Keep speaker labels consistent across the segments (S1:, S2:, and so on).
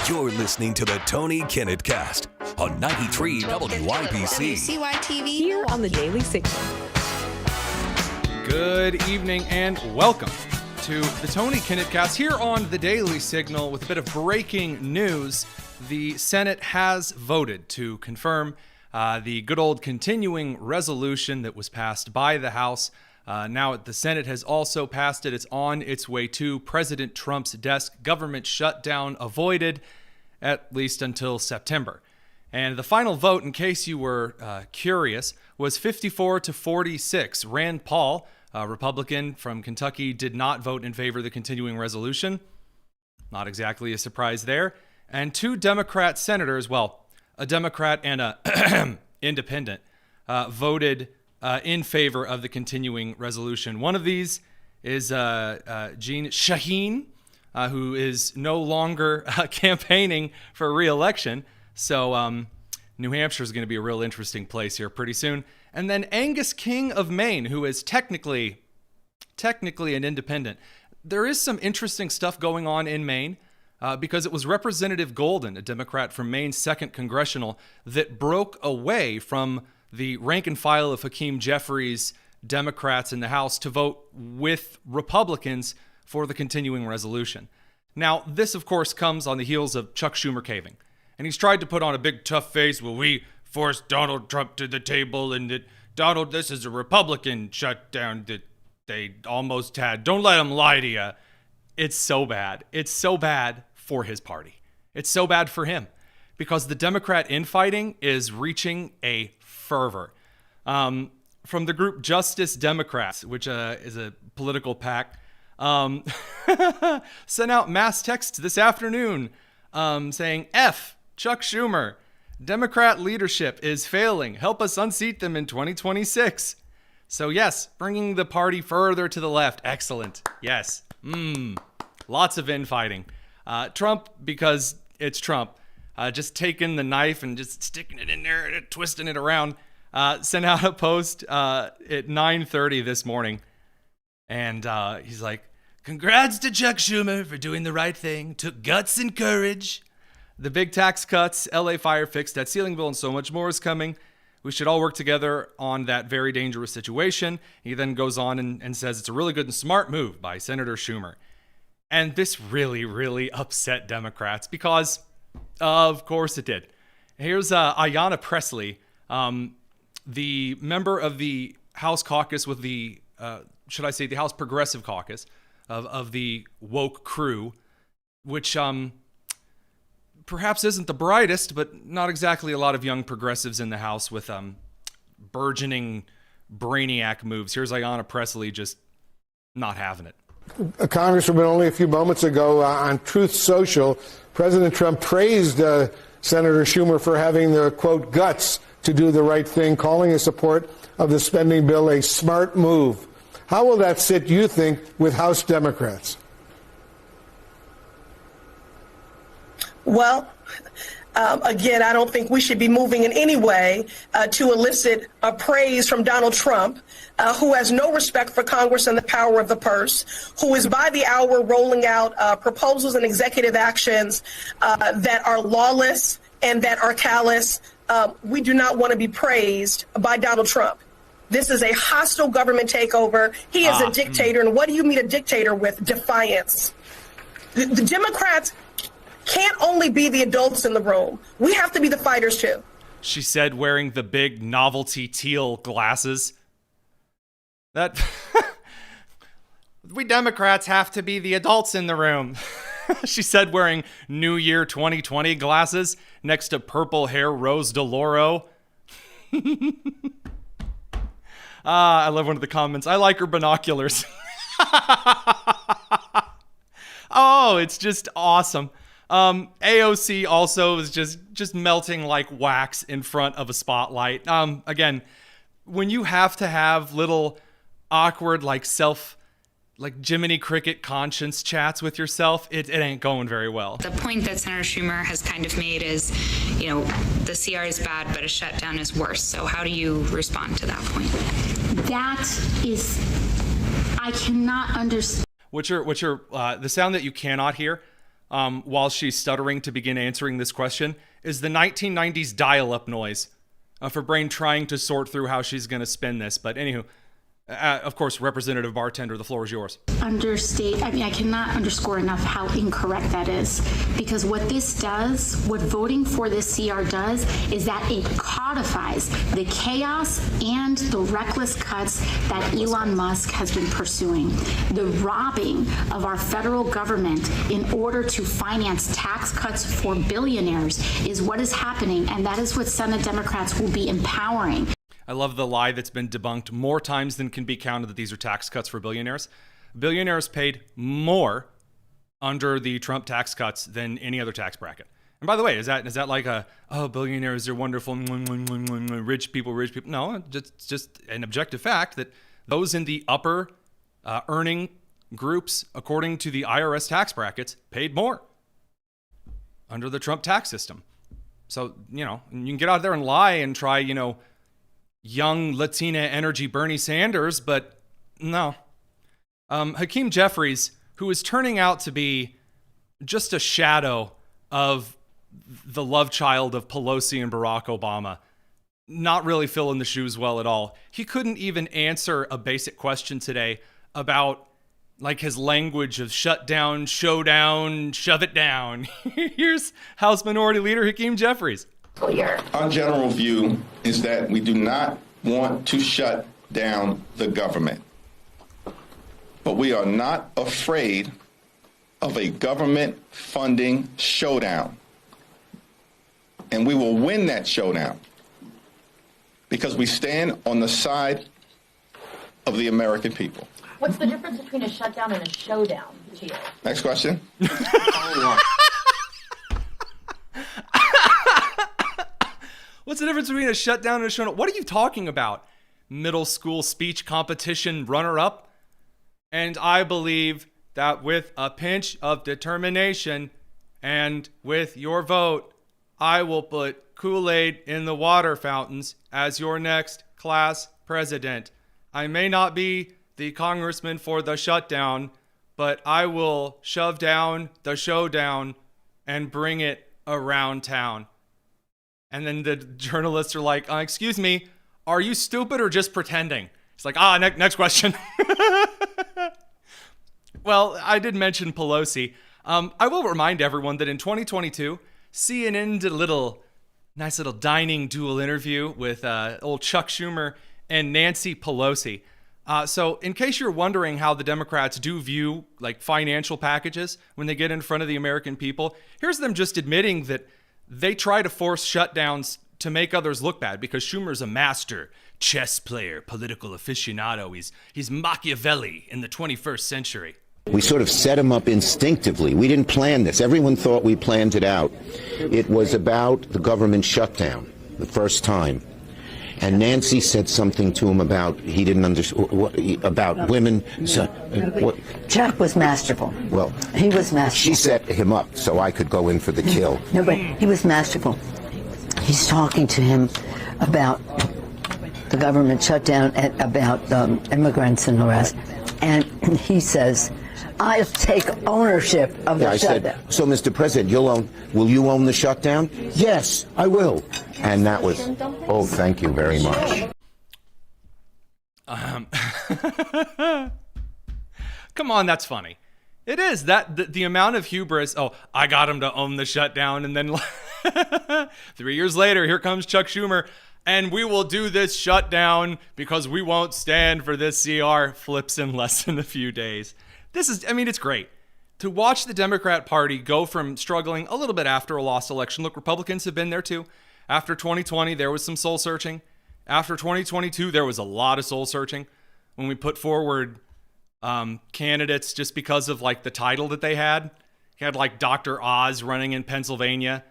S1: You're listening to the Tony Kinnett Cast on 93 WYPC.
S2: WCYTV.
S3: Here on the Daily Signal.
S4: Good evening and welcome to the Tony Kinnett Cast here on the Daily Signal with a bit of breaking news. The Senate has voted to confirm the good old continuing resolution that was passed by the House. Now the Senate has also passed it. It's on its way to President Trump's desk. Government shutdown avoided, at least until September. And the final vote, in case you were curious, was 54 to 46. Rand Paul, a Republican from Kentucky, did not vote in favor of the continuing resolution. Not exactly a surprise there. And two Democrat senators, well, a Democrat and a independent, voted in favor of the continuing resolution. One of these is Jeanne Shaheen, who is no longer campaigning for re-election. So New Hampshire is going to be a real interesting place here pretty soon. And then Angus King of Maine, who is technically an independent. There is some interesting stuff going on in Maine because it was Representative Golden, a Democrat from Maine's 2nd Congressional, that broke away from the rank and file of Hakeem Jeffries' Democrats in the House to vote with Republicans for the continuing resolution. Now, this, of course, comes on the heels of Chuck Schumer caving. And he's tried to put on a big tough face. Well, we forced Donald Trump to the table and that this is a Republican shutdown that they almost had. Don't let him lie to you. It's so bad. It's so bad for his party. It's so bad for him because the Democrat infighting is reaching a fervor. From the group Justice Democrats, which is a political pack, sent out mass texts this afternoon saying, F, Chuck Schumer, Democrat leadership is failing. Help us unseat them in 2026. So yes, bringing the party further to the left. Excellent. Yes. Lots of infighting. Trump, because it's Trump, just taking the knife and just sticking it in there and twisting it around, sent out a post at 9:30 this morning. And he's like, congrats to Chuck Schumer for doing the right thing. Took guts and courage. The big tax cuts, LA fire fix, debt ceiling bill, and so much more is coming. We should all work together on that very dangerous situation. He then goes on and says it's a really good and smart move by Senator Schumer. And this really, really upset Democrats because, of course it did. Here's Ayanna Pressley, the member of the House caucus with the, the House Progressive Caucus of the woke crew, which perhaps isn't the brightest, but not exactly a lot of young progressives in the House with burgeoning brainiac moves. Here's Ayanna Pressley just not having it.
S5: Congresswoman, only a few moments ago on Truth Social, President Trump praised Senator Schumer for having the, quote, guts to do the right thing, calling his support of the spending bill a smart move. How will that sit, you think, with House Democrats?
S6: Well, again, I don't think we should be moving in any way to elicit praise from Donald Trump, who has no respect for Congress and the power of the purse, who is by the hour rolling out proposals and executive actions that are lawless and that are callous. We do not want to be praised by Donald Trump. This is a hostile government takeover. He is a dictator. And what do you meet a dictator with? Defiance. The Democrats can't only be the adults in the room. We have to be the fighters too.
S4: She said, wearing the big novelty teal glasses. That we Democrats have to be the adults in the room. She said, wearing New Year 2020 glasses next to purple hair Rose DeLauro. I love one of the comments. I like her binoculars. Oh, it's just awesome. AOC also is just melting like wax in front of a spotlight. Again, when you have to have little awkward like Jiminy Cricket conscience chats with yourself, it ain't going very well.
S7: The point that Senator Schumer has kind of made is, the CR is bad, but a shutdown is worse. So how do you respond to that point?
S8: I cannot understand.
S4: Which are the sound that you cannot hear while she's stuttering to begin answering this question is the 1990s dial-up noise of her brain trying to sort through how she's going to spin this. But anywho, of course, Representative Bartender, the floor is yours.
S2: I cannot underscore enough how incorrect that is. Because what this does, what voting for this CR does, is that it codifies the chaos and the reckless cuts that Elon Musk has been pursuing. The robbing of our federal government in order to finance tax cuts for billionaires is what is happening, and that is what Senate Democrats will be empowering.
S4: I love the lie that's been debunked more times than can be counted that these are tax cuts for billionaires. Billionaires paid more under the Trump tax cuts than any other tax bracket. And by the way, is that like billionaires are wonderful, rich people? No, it's just an objective fact that those in the upper earning groups, according to the IRS tax brackets, paid more under the Trump tax system. So, you can get out there and lie and try, young Latina energy Bernie Sanders, but no. Hakeem Jeffries, who is turning out to be just a shadow of the love child of Pelosi and Barack Obama, not really filling the shoes well at all. He couldn't even answer a basic question today about like his language of shutdown, showdown, shove it down. Here's House Minority Leader Hakeem Jeffries.
S3: Our general view is that we do not want to shut down the government, but we are not afraid of a government funding showdown. And we will win that showdown because we stand on the side of the American people.
S8: What's the difference between a shutdown and a showdown to you?
S3: Next question.
S4: What's the difference between a shutdown and a showdown? What are you talking about? Middle school speech competition runner-up? And I believe that with a pinch of determination and with your vote, I will put Kool-Aid in the water fountains as your next class president. I may not be the congressman for the shutdown, but I will shove down the showdown and bring it around town. And then the journalists are like, excuse me, are you stupid or just pretending? It's like, next question. Well, I did mention Pelosi. I will remind everyone that in 2022, CNN did a nice little dining dual interview with old Chuck Schumer and Nancy Pelosi. So in case you're wondering how the Democrats do view like financial packages when they get in front of the American people, here's them just admitting that they try to force shutdowns to make others look bad because Schumer's a master chess player, political aficionado. He's Machiavelli in the 21st century.
S9: We sort of set him up instinctively. We didn't plan this. Everyone thought we planned it out. It was about the government shutdown the first time. And Nancy said something to him about he didn't understand about women. So,
S10: Chuck was masterful.
S9: Well,
S10: he was masterful.
S9: She set him up so I could go in for the kill.
S10: No, but he was masterful. He's talking to him about the government shutdown and about immigrants and the rest. And he says, I'll take ownership of the shutdown.
S9: Said, so, Mr. President, will you own the shutdown? Yes, I will. And that was, thank you very much.
S4: Come on, that's funny. It is that the amount of hubris. I got him to own the shutdown, and then 3 years later, here comes Chuck Schumer, and we will do this shutdown because we won't stand for this CR. Flips in less than a few days. It's great to watch the Democrat Party go from struggling a little bit after a lost election. Look, Republicans have been there too. After 2020, there was some soul searching. After 2022, there was a lot of soul searching when we put forward candidates just because of like the title that they had. You had like Dr. Oz running in Pennsylvania,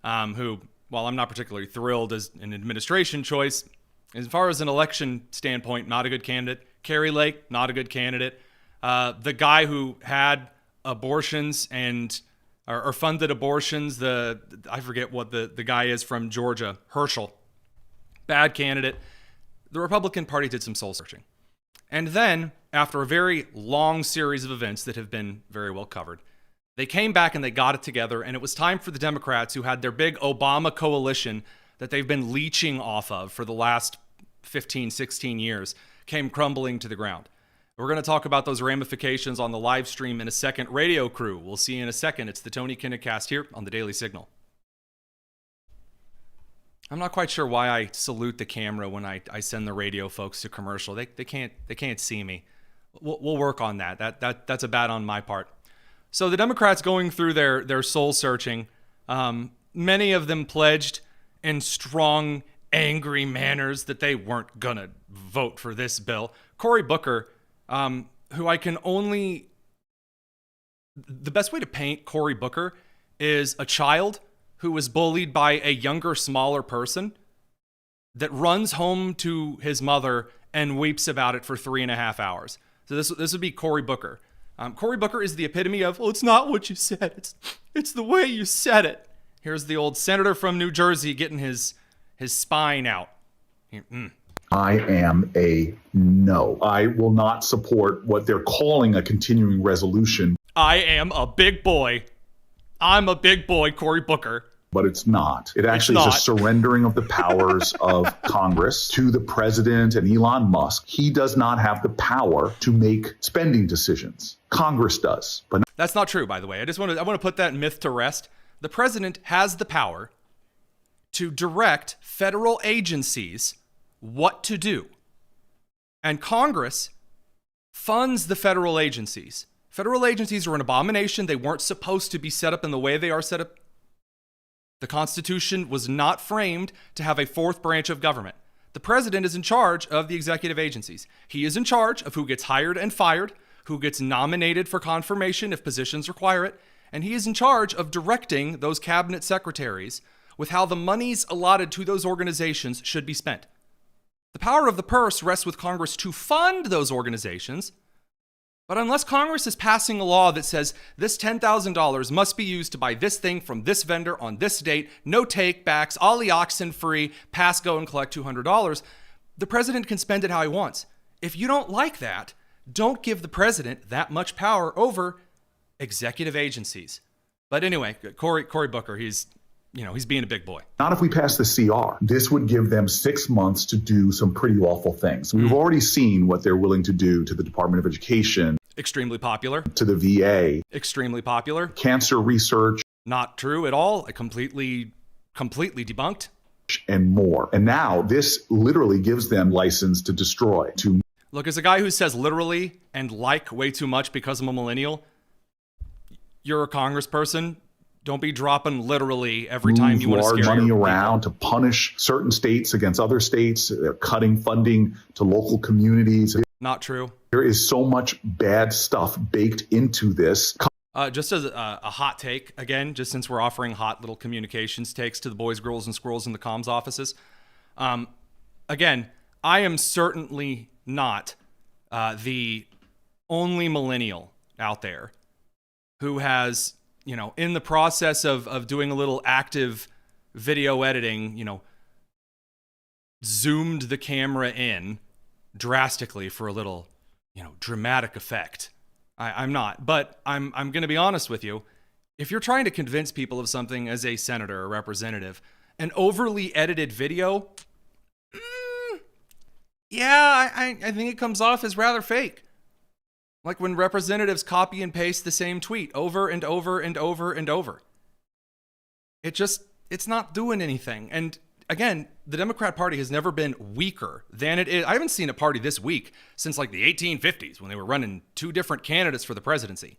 S4: who, while I'm not particularly thrilled as an administration choice, as far as an election standpoint, not a good candidate. Carrie Lake, not a good candidate. The guy who had abortions or funded abortions, I forget what the guy is from Georgia, Herschel, bad candidate. The Republican Party did some soul searching. And then, after a very long series of events that have been very well covered, They came back and they got it together, and it was time for the Democrats, who had their big Obama coalition that they've been leeching off of for the last 15, 16 years, came crumbling to the ground. We're going to talk about those ramifications on the live stream in a second. Radio crew, we'll see you in a second. It's the Tony Kinnett Cast here on the Daily Signal. I'm not quite sure why I salute the camera when I send the radio folks to commercial. They can't see me. We'll work on that. That's a bad on my part. So the Democrats going through their soul searching, many of them pledged in strong, angry manners that they weren't gonna vote for this bill. Cory Booker, who I can only... The best way to paint Cory Booker is a child who was bullied by a younger, smaller person that runs home to his mother and weeps about it for 3.5 hours. So this would be Cory Booker. Cory Booker is the epitome of, it's not what you said, it's the way you said it. Here's the old senator from New Jersey getting his spine out.
S11: I am a no. I will not support what they're calling a continuing resolution.
S4: I am a big boy. I'm a big boy, Cory Booker.
S11: But it's not. It actually is a surrendering of the powers of Congress to the president and Elon Musk. He does not have the power to make spending decisions. Congress does. But
S4: that's not true, by the way. I want to put that myth to rest. The president has the power to direct federal agencies what to do. And Congress funds the federal agencies. Federal agencies are an abomination. They weren't supposed to be set up in the way they are set up. The Constitution was not framed to have a fourth branch of government. The president is in charge of the executive agencies. He is in charge of who gets hired and fired, who gets nominated for confirmation if positions require it, and he is in charge of directing those cabinet secretaries with how the monies allotted to those organizations should be spent. The power of the purse rests with Congress to fund those organizations. But unless Congress is passing a law that says this $10,000 must be used to buy this thing from this vendor on this date, no take-backs, ollie oxen free, pass, go, and collect $200, the president can spend it how he wants. If you don't like that, don't give the president that much power over executive agencies. But anyway, Cory Booker, he's being a big boy.
S11: Not if we pass the CR. This would give them 6 months to do some pretty awful things. We've already seen what they're willing to do to the Department of Education.
S4: Extremely popular.
S11: To the VA.
S4: Extremely popular.
S11: Cancer research.
S4: Not true at all. Completely debunked.
S11: And more. And now this literally gives them license to destroy.
S4: Look, as a guy who says literally and like way too much because I'm a millennial, you're a congressperson. Don't be dropping literally every time you want to scare
S11: large money
S4: your
S11: around
S4: people.
S11: To punish certain states against other states. They're cutting funding to local communities.
S4: Not true.
S11: There is so much bad stuff baked into this.
S4: Just as a hot take, again, just since we're offering hot little communications takes to the boys, girls, and squirrels in the comms offices. Again, I am certainly not the only millennial out there who has, in the process of doing a little active video editing, zoomed the camera in drastically for a little, dramatic effect. I'm not, but I'm going to be honest with you. If you're trying to convince people of something as a senator or representative, an overly edited video, I think it comes off as rather fake. Like when representatives copy and paste the same tweet over and over and over and over. It's not doing anything. And again, the Democrat Party has never been weaker than it is. I haven't seen a party this weak since like the 1850s when they were running two different candidates for the presidency.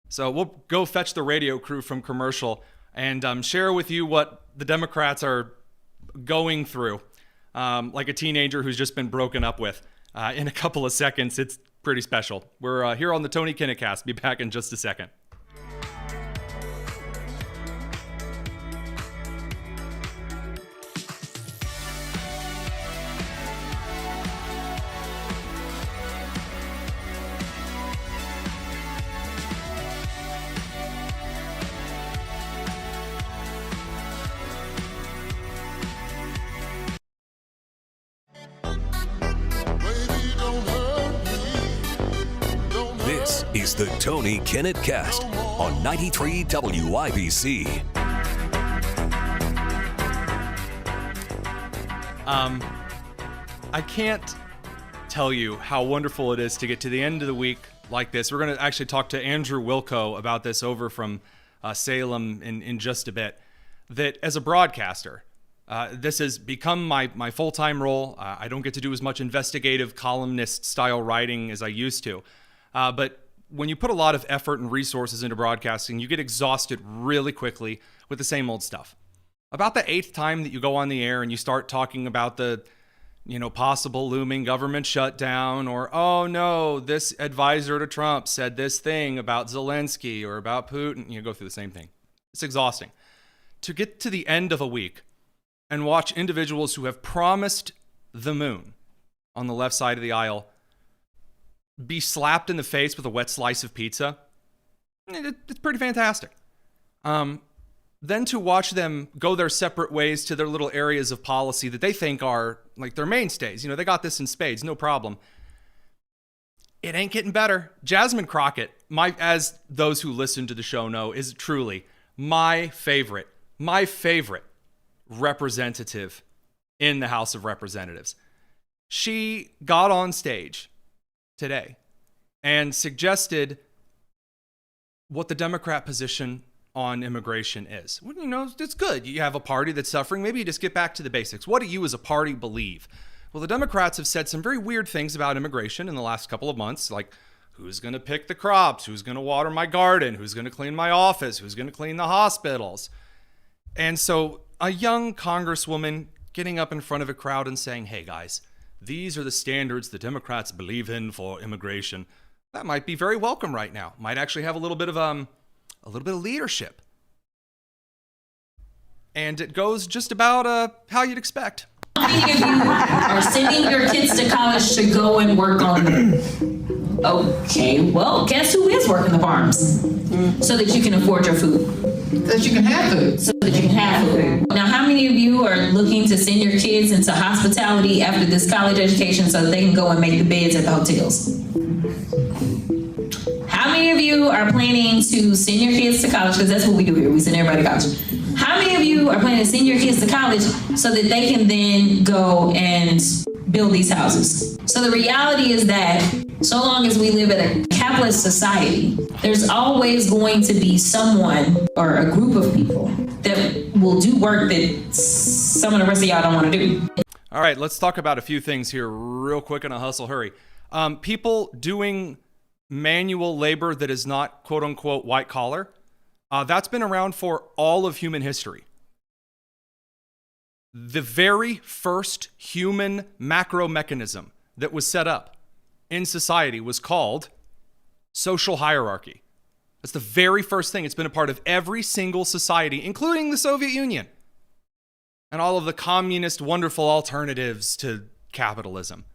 S4: So we'll go fetch the radio crew from commercial and share with you what the Democrats are going through, like a teenager who's just been broken up with. In a couple of seconds, it's pretty special. We're here on the Tony Kinnett Cast. Be back in just a second.
S1: This is the Tony Kinnett Cast on 93 WIBC.
S4: I can't tell you how wonderful it is to get to the end of the week like this. We're going to actually talk to Andrew Wilkow about this over from Salem in just a bit. That as a broadcaster, this has become my full-time role. I don't get to do as much investigative columnist-style writing as I used to. But when you put a lot of effort and resources into broadcasting, you get exhausted really quickly with the same old stuff. About the 8th time that you go on the air and you start talking about the possible looming government shutdown, or, oh no, this advisor to Trump said this thing about Zelensky or about Putin, you go through the same thing. It's exhausting. To get to the end of a week and watch individuals who have promised the moon on the left side of the aisle be slapped in the face with a wet slice of pizza, it's pretty fantastic. Then to watch them go their separate ways to their little areas of policy that they think are like their mainstays. They got this in spades, no problem. It ain't getting better. Jasmine Crockett, as those who listen to the show know, is truly my favorite representative in the House of Representatives. She got on stage today and suggested what the Democrat position on immigration is. Well, it's good. You have a party that's suffering. Maybe you just get back to the basics. What do you as a party believe? Well, the Democrats have said some very weird things about immigration in the last couple of months, like who's going to pick the crops, who's going to water my garden, who's going to clean my office, who's going to clean the hospitals. And so a young congresswoman getting up in front of a crowd and saying, hey guys, these are the standards the Democrats believe in for immigration. That might be very welcome right now. Might actually have a little bit of leadership. And it goes just about how you'd expect.
S12: How many of you are sending your kids to college to go and work on them? Okay, well, guess who is working the farms? So that you can afford your food. So that you can have food. So that you can have food. Now, how many of you are looking to send your kids into hospitality after this college education so that they can go and make the beds at the hotels? How many of you are planning to send your kids to college? Because that's what we do here. We send everybody to college. How many of you are planning to send your kids to college so that they can then go and build these houses? So the reality is that so long as we live in a capitalist society, there's always going to be someone or a group of people that will do work that some of the rest of y'all don't want to do.
S4: All right, let's talk about a few things here real quick in a hustle hurry. People doing manual labor that is not quote unquote white collar, that's been around for all of human history. The very first human macro mechanism that was set up in society was called social hierarchy. That's the very first thing. It's been a part of every single society, including the Soviet Union and all of the communist wonderful alternatives to capitalism.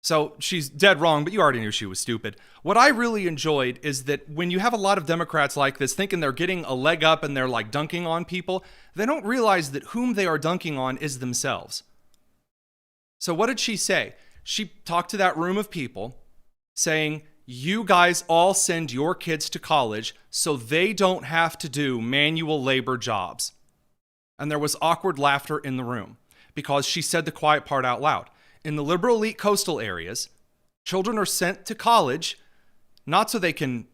S4: So she's dead wrong, but you already knew she was stupid. What I really enjoyed is that when you have a lot of Democrats like this thinking they're getting a leg up and they're like dunking on people, they don't realize that whom they are dunking on is themselves. So what did she say? She talked to that room of people saying, you guys all send your kids to college so they don't have to do manual labor jobs. And there was awkward laughter in the room because she said the quiet part out loud. In the liberal elite coastal areas, children are sent to college not so they can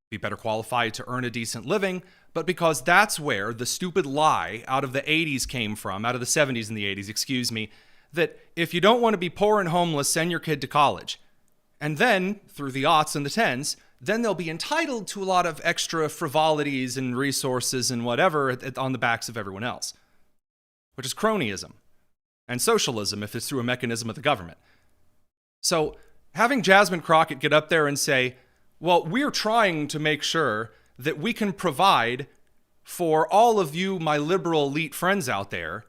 S4: be better qualified to earn a decent living, but because that's where the stupid lie out of the 80s came from, out of the 70s and the 80s, excuse me, that if you don't want to be poor and homeless, send your kid to college. And then, through the aughts and the tens, then they'll be entitled to a lot of extra frivolities and resources and whatever on the backs of everyone else, which is cronyism. And socialism if it's through a mechanism of the government. So having Jasmine Crockett get up there and say, well, we're trying to make sure that we can provide for all of you, my liberal elite friends out there,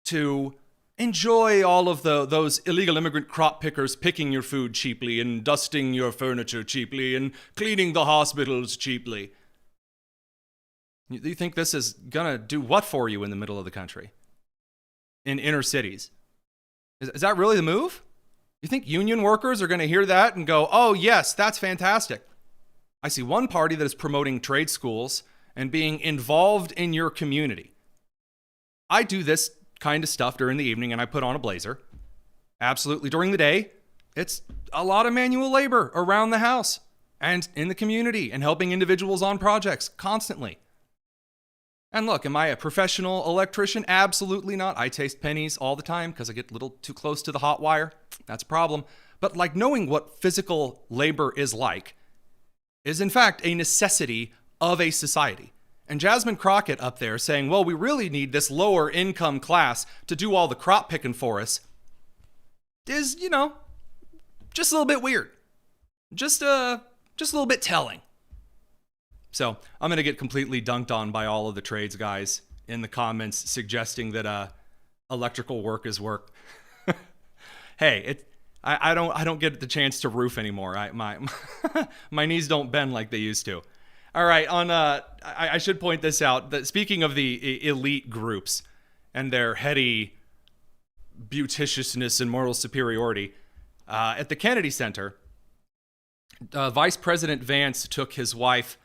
S4: to enjoy all of those illegal immigrant crop pickers picking your food cheaply and dusting your furniture cheaply and cleaning the hospitals cheaply. You think this is gonna do what for you in the middle of the country? In inner cities. Is that really the move? You think union workers are going to hear that and go, oh, yes, that's fantastic? I see one party that is promoting trade schools and being involved in your community. I do this kind of stuff during the evening and I put on a blazer. Absolutely. During the day, it's a lot of manual labor around the house and in the community and helping individuals on projects constantly. And look, am I a professional electrician? Absolutely not. I taste pennies all the time because I get a little too close to the hot wire. That's a problem. But like knowing what physical labor is like is in fact a necessity of a society. And Jasmine Crockett up there saying, well, we really need this lower income class to do all the crop picking for us is, just a little bit weird. Just a little bit telling. So I'm going to get completely dunked on by all of the trades guys in the comments suggesting that electrical work is work. Hey, I don't get the chance to roof anymore. My knees don't bend like they used to. All right, I should point this out. That speaking of the elite groups and their heady beauticiousness and moral superiority, at the Kennedy Center, Vice President Vance took his wife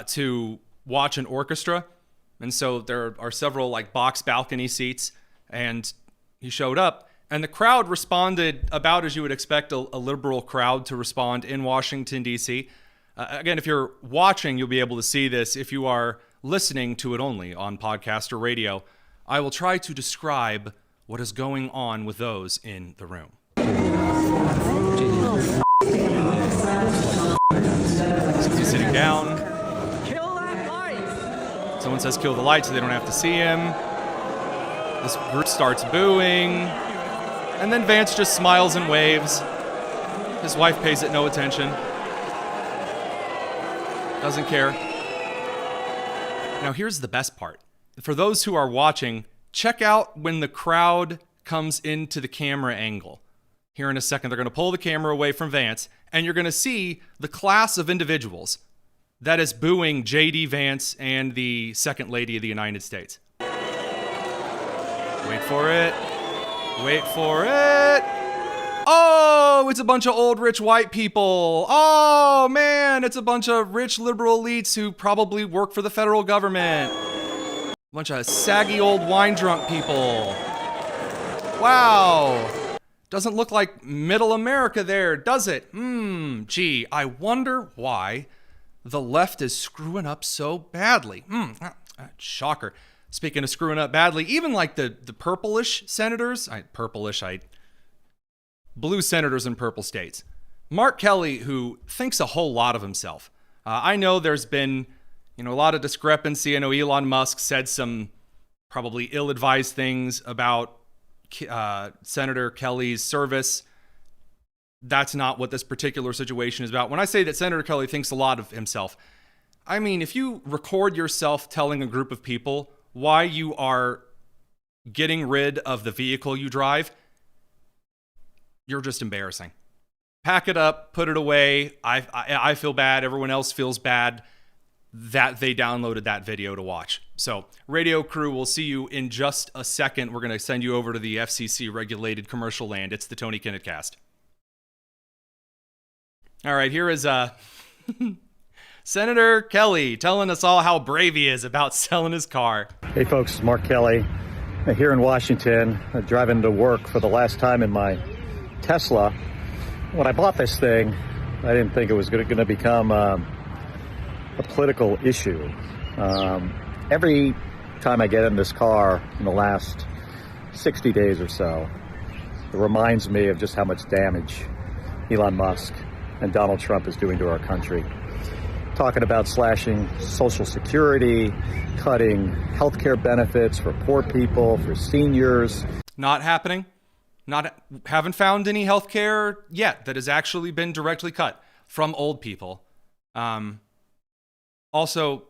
S4: to watch an orchestra. And so there are several like box balcony seats, and he showed up and the crowd responded about as you would expect a liberal crowd to respond in Washington, D.C. Again, if you're watching, you'll be able to see this. If you are listening to it only on podcast or radio, I will try to describe what is going on with those in the room. He's sitting down. Someone says kill the light so they don't have to see him. This group starts booing. And then Vance just smiles and waves. His wife pays it no attention. Doesn't care. Now here's the best part. For those who are watching, check out when the crowd comes into the camera angle. Here in a second, they're going to pull the camera away from Vance, and you're going to see the class of individuals that is booing J.D. Vance and the Second Lady of the United States. Wait for it. Wait for it. Oh, it's a bunch of old rich white people. Oh, man, it's a bunch of rich liberal elites who probably work for the federal government. A bunch of saggy old wine drunk people. Wow. Doesn't look like middle America there, does it? Gee, I wonder why the left is screwing up so badly. Shocker. Speaking of screwing up badly, even like the purplish senators, blue senators in purple states. Mark Kelly, who thinks a whole lot of himself. I know there's been, a lot of discrepancy. I know Elon Musk said some probably ill-advised things about Senator Kelly's service. That's not what this particular situation is about. When I say that Senator Kelly thinks a lot of himself, I mean, if you record yourself telling a group of people why you are getting rid of the vehicle you drive, you're just embarrassing. Pack it up, put it away. I feel bad. Everyone else feels bad that they downloaded that video to watch. So, radio crew, we'll see you in just a second. We're going to send you over to the FCC regulated commercial land. It's the Tony Kinnett Cast. All right, here is Senator Kelly telling us all how brave he is about selling his car.
S13: Hey folks, it's Mark Kelly here in Washington, driving to work for the last time in my Tesla. When I bought this thing, I didn't think it was going to become a political issue. Every time I get in this car in the last 60 days or so, it reminds me of just how much damage Elon Musk and Donald Trump is doing to our country. Talking about slashing Social Security, cutting healthcare benefits for poor people, for seniors.
S4: Not happening. Haven't found any healthcare yet that has actually been directly cut from old people. Also,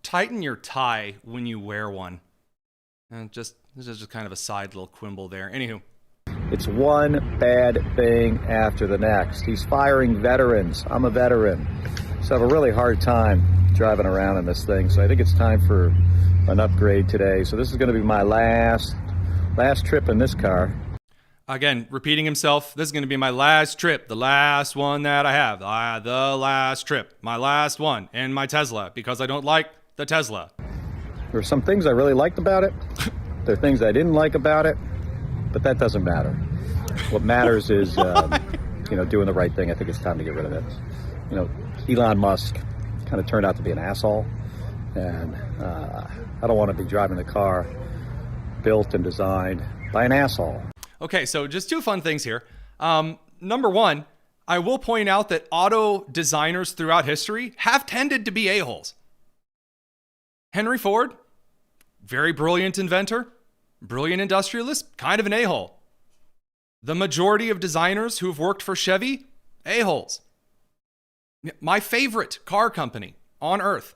S4: tighten your tie when you wear one. This is just kind of a side little quibble there. Anywho.
S13: It's one bad thing after the next. He's firing veterans. I'm a veteran. So I have a really hard time driving around in this thing. So I think it's time for an upgrade today. So this is going to be my last trip in this car.
S4: again, repeating himself. This is going to be my last trip, the last one that I have. The last trip, my last one in my Tesla because I don't like the Tesla.
S13: There were some things I really liked about it. There are things I didn't like about it, but that doesn't matter. What matters is, doing the right thing. I think it's time to get rid of it. Elon Musk kind of turned out to be an asshole, and I don't want to be driving a car built and designed by an asshole.
S4: Okay, so just two fun things here. Number one, I will point out that auto designers throughout history have tended to be a-holes. Henry Ford, very brilliant inventor, brilliant industrialist, kind of an a-hole. The majority of designers who've worked for Chevy, a-holes. My favorite car company on earth,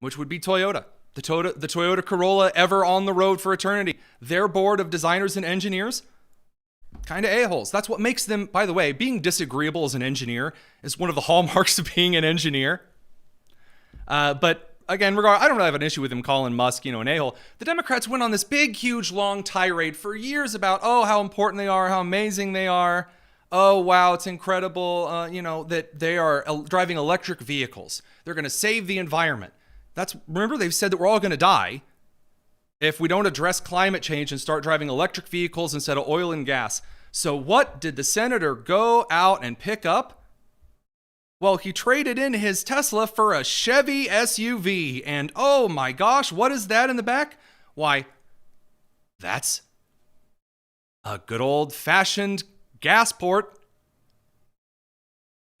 S4: which would be Toyota. The Toyota Corolla, ever on the road for eternity. Their board of designers and engineers, kind of a-holes. That's what makes them, by the way, being disagreeable as an engineer is one of the hallmarks of being an engineer. But again, I don't really have an issue with him calling Musk, an a-hole. The Democrats went on this big, huge, long tirade for years about, how important they are, how amazing they are. Oh, wow, it's incredible, that they are driving electric vehicles. They're going to save the environment. Remember, they've said that we're all going to die if we don't address climate change and start driving electric vehicles instead of oil and gas. So what did the senator go out and pick up? Well, he traded in his Tesla for a Chevy SUV. And oh my gosh, what is that in the back? Why, that's a good old-fashioned gas port.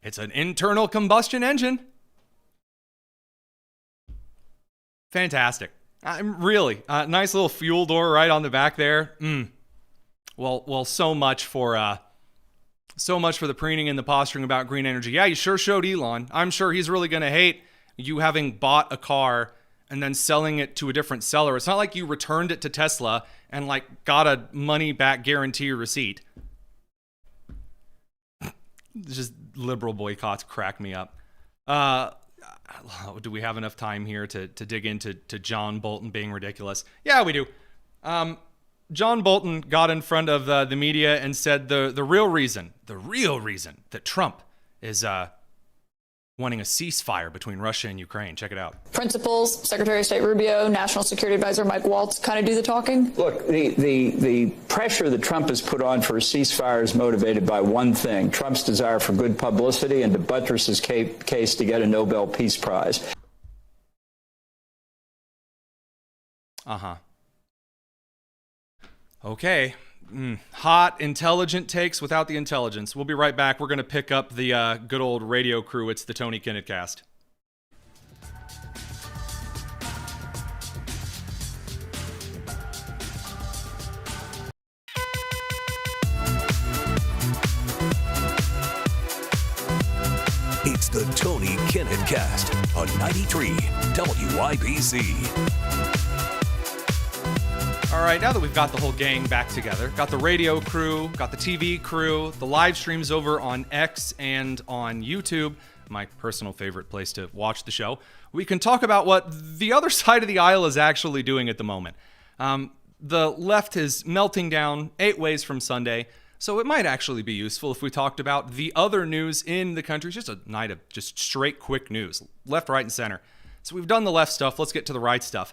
S4: It's an internal combustion engine. Fantastic. Really, nice little fuel door right on the back there. Well, so much for the preening and the posturing about green energy. Yeah, you sure showed Elon. I'm sure he's really going to hate you having bought a car and then selling it to a different seller. It's not like you returned it to Tesla and got a money back guarantee receipt. Just liberal boycotts crack me up. Do we have enough time here to dig into John Bolton being ridiculous? Yeah, we do. John Bolton got in front of the media and said the real reason that Trump is wanting a ceasefire between Russia and Ukraine. Check it out.
S14: Principals, Secretary of State Rubio, National Security Advisor Mike Waltz kind of do the talking?
S15: Look, the pressure that Trump has put on for a ceasefire is motivated by one thing, Trump's desire for good publicity and to buttress his case to get a Nobel Peace Prize.
S4: Okay. Hot, intelligent takes without the intelligence. We'll be right back. We're going to pick up the good old radio crew. It's the Tony Kinnett Cast.
S1: It's the Tony Kinnett Cast on 93 WYBC.
S4: All right, now that we've got the whole gang back together, got the radio crew, got the TV crew, the live streams over on X and on YouTube, my personal favorite place to watch the show, we can talk about what the other side of the aisle is actually doing at the moment. The left is melting down 8 ways from Sunday, so it might actually be useful if we talked about the other news in the country. It's just a night of just straight quick news, left, right, and center. So we've done the left stuff. Let's get to the right stuff.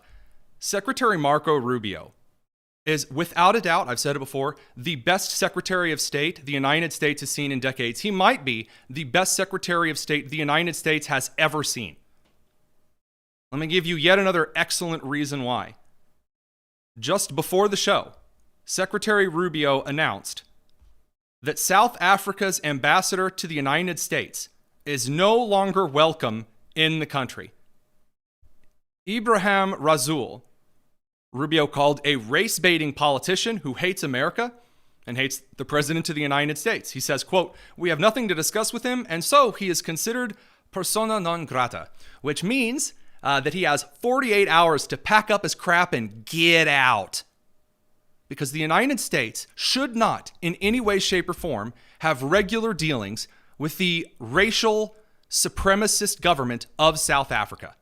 S4: Secretary Marco Rubio is, without a doubt, I've said it before, the best Secretary of State the United States has seen in decades. He might be the best Secretary of State the United States has ever seen. Let me give you yet another excellent reason why. Just before the show, Secretary Rubio announced that South Africa's ambassador to the United States is no longer welcome in the country. Ibrahim Rasool, Rubio called a race-baiting politician who hates America and hates the President of the United States. He says, quote, "We have nothing to discuss with him, and so he is considered persona non grata," which means that he has 48 hours to pack up his crap and get out. Because the United States should not, in any way, shape, or form, have regular dealings with the racial supremacist government of South Africa.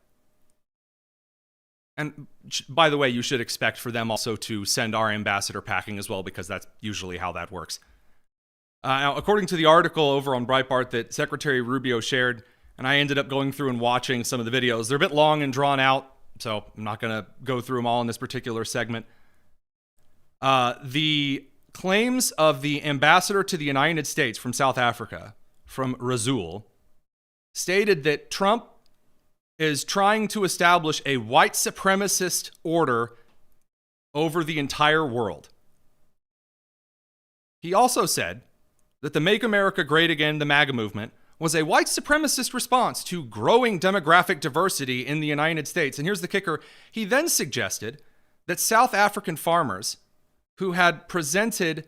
S4: And by the way, you should expect for them also to send our ambassador packing as well, because that's usually how that works. Now, according to the article over on Breitbart that Secretary Rubio shared, and I ended up going through and watching some of the videos, they're a bit long and drawn out, so I'm not going to go through them all in this particular segment. The claims of the ambassador to the United States from South Africa, from Razul, stated that Trump is trying to establish a white supremacist order over the entire world. He also said that the Make America Great Again, the MAGA movement, was a white supremacist response to growing demographic diversity in the United States. And here's the kicker. He then suggested that South African farmers who had presented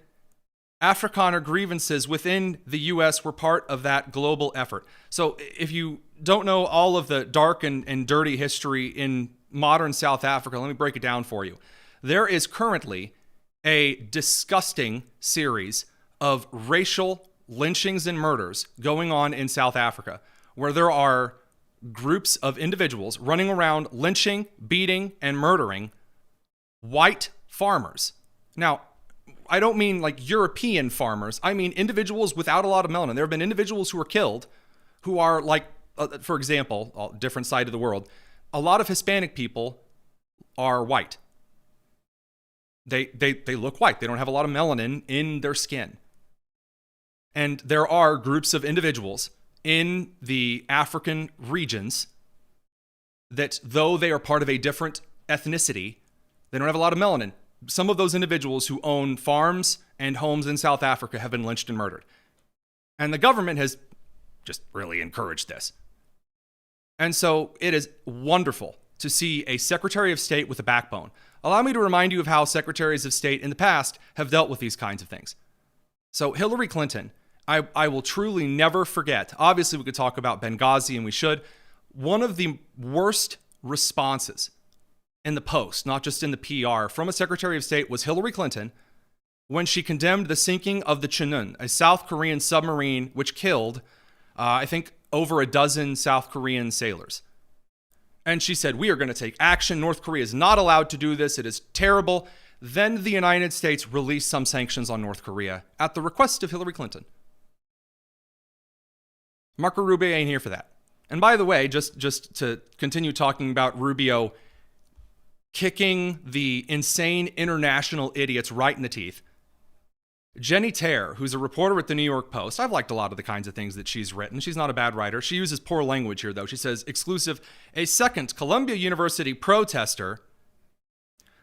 S4: Afrikaner grievances within the U.S. were part of that global effort. So if you don't know all of the dark and dirty history in modern South Africa, let me break it down for you. There is currently a disgusting series of racial lynchings and murders going on in South Africa, where there are groups of individuals running around lynching, beating, and murdering white farmers. Now, I don't mean like European farmers. I mean individuals without a lot of melanin. There have been individuals who are killed who are like, for example, different side of the world, a lot of Hispanic people are white. They look white. They don't have a lot of melanin in their skin. And there are groups of individuals in the African regions that, though they are part of a different ethnicity, they don't have a lot of melanin. Some of those individuals who own farms and homes in South Africa have been lynched and murdered. And the government has just really encouraged this. And so it is wonderful to see a Secretary of State with a backbone. Allow me to remind you of how secretaries of state in the past have dealt with these kinds of things. So Hillary Clinton, I will truly never forget. Obviously, we could talk about Benghazi, and we should. One of the worst responses in the Post, not just in the PR, from a Secretary of State was Hillary Clinton when she condemned the sinking of the Chinook, a South Korean submarine which killed, I think, over a dozen South Korean sailors. And she said, we are going to take action. North Korea is not allowed to do this. It is terrible. Then the United States released some sanctions on North Korea at the request of Hillary Clinton. Marco Rubio ain't here for that. And by the way, just to continue talking about Rubio kicking the insane international idiots right in the teeth, Jenny Terre, who's a reporter at the New York Post, I've liked a lot of the kinds of things that she's written. She's not a bad writer. She uses poor language here, though. She says, exclusive, a second Columbia University protester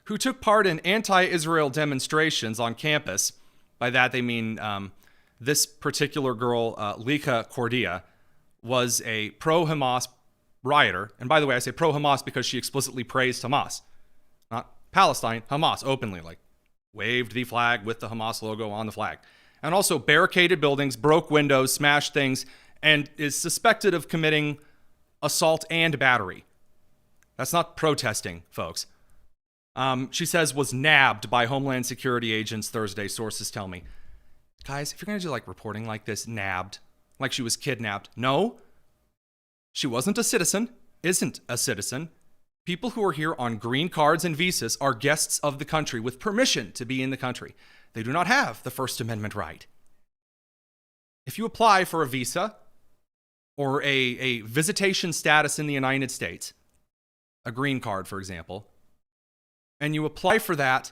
S4: who took part in anti-Israel demonstrations on campus. By that, they mean this particular girl, Lika Cordia, was a pro-Hamas rioter. And by the way, I say pro-Hamas because she explicitly praised Hamas. Not Palestine, Hamas, openly, like waved the flag with the Hamas logo on the flag. And also barricaded buildings, broke windows, smashed things, and is suspected of committing assault and battery. That's not protesting, folks. She says was nabbed by Homeland Security agents Thursday, sources tell me. Guys, if you're going to do like reporting like this, nabbed, like she was kidnapped. No, she wasn't a citizen, isn't a citizen. People who are here on green cards and visas are guests of the country with permission to be in the country. They do not have the First Amendment right. If you apply for a visa or a visitation status in the United States, a green card, for example, and you apply for that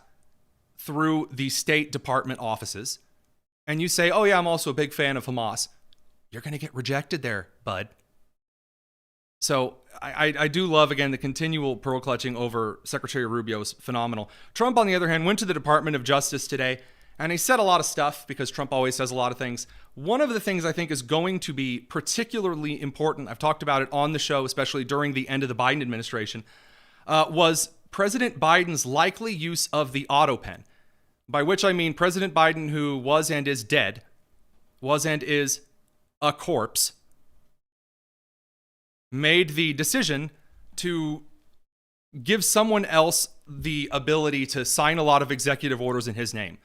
S4: through the State Department offices, and you say, oh yeah, I'm also a big fan of Hamas, you're going to get rejected there, bud. So I do love, again, the continual pearl clutching over Secretary Rubio is phenomenal. Trump, on the other hand, went to the Department of Justice today, and he said a lot of stuff because Trump always says a lot of things. One of the things I think is going to be particularly important, I've talked about it on the show, especially during the end of the Biden administration, was President Biden's likely use of the autopen, by which I mean President Biden, who was and is dead, was and is a corpse, made the decision to give someone else the ability to sign a lot of executive orders in his name.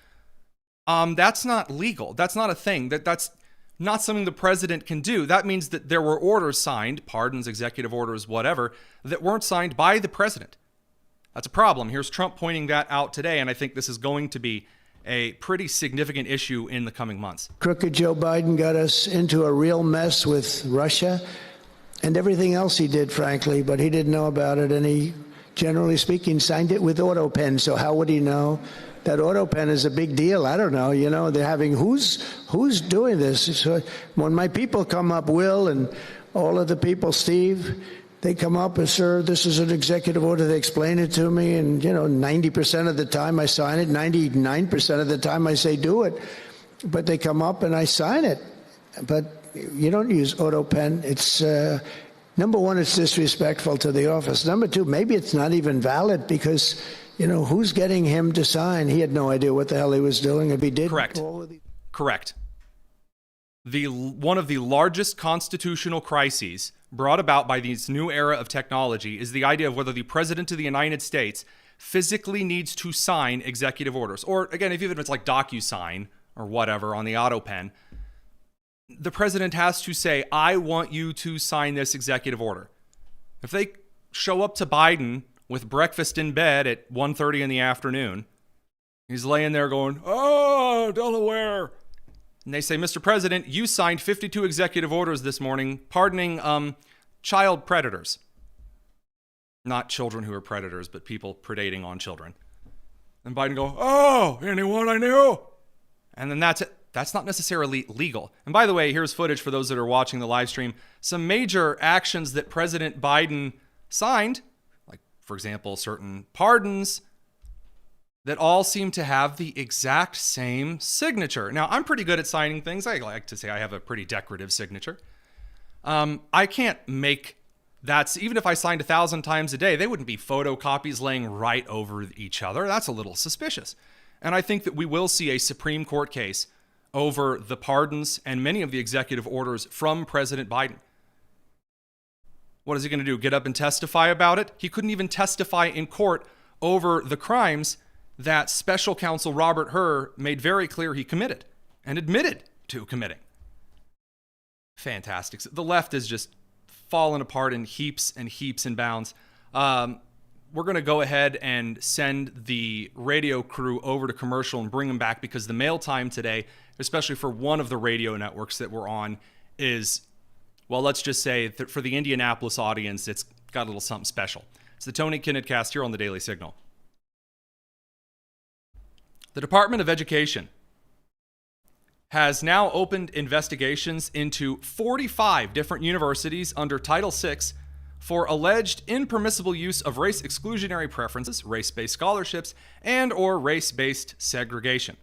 S4: That's not legal. That's not a thing. That's not something the president can do. That means that there were orders signed, pardons, executive orders, whatever, that weren't signed by the president. That's a problem. Here's Trump pointing that out today, and I think this is going to be a pretty significant issue in the coming months.
S16: Crooked Joe Biden got us into a real mess with Russia and everything else he did, frankly, but he didn't know about it, and he, generally speaking, signed it with autopens. So how would he know that autopen is a big deal? I don't know. You know, they're having, who's doing this? So when my people come up, Will and all of the people, Steve, they come up and, sir, this is an executive order. They explain it to me, and, 90% of the time I sign it, 99% of the time I say do it. But they come up and I sign it. But you don't use autopen. It's, number one, it's disrespectful to the office. Number two, maybe it's not even valid because, who's getting him to sign? He had no idea what the hell he was doing if he did.
S4: Correct. Correct. One of the largest constitutional crises brought about by this new era of technology is the idea of whether the president of the United States physically needs to sign executive orders. Or, again, even if it's like DocuSign or whatever on the autopen, the president has to say, I want you to sign this executive order. If they show up to Biden with breakfast in bed at 1:30 in the afternoon, he's laying there going, oh, Delaware. And they say, Mr. President, you signed 52 executive orders this morning pardoning child predators. Not children who are predators, but people predating on children. And Biden go, oh, anyone I knew? And then that's it. That's not necessarily legal. And by the way, here's footage for those that are watching the live stream. Some major actions that President Biden signed, like, for example, certain pardons, that all seem to have the exact same signature. Now, I'm pretty good at signing things. I like to say I have a pretty decorative signature. I can't make that. Even if I signed 1,000 times a day, they wouldn't be photocopies laying right over each other. That's a little suspicious. And I think that we will see a Supreme Court case over the pardons and many of the executive orders from President Biden. What is he going to do? Get up and testify about it? He couldn't even testify in court over the crimes that Special Counsel Robert Hur made very clear he committed and admitted to committing. Fantastic. The left is just fallen apart in heaps and heaps and bounds. We're going to go ahead and send the radio crew over to commercial and bring them back because the mail time today, especially for one of the radio networks that we're on, is, well, let's just say that for the Indianapolis audience, it's got a little something special. It's the Tony Kinnett Cast here on the Daily Signal. The Department of Education has now opened investigations into 45 different universities under Title VI for alleged impermissible use of race exclusionary preferences, race-based scholarships, and or race-based segregation.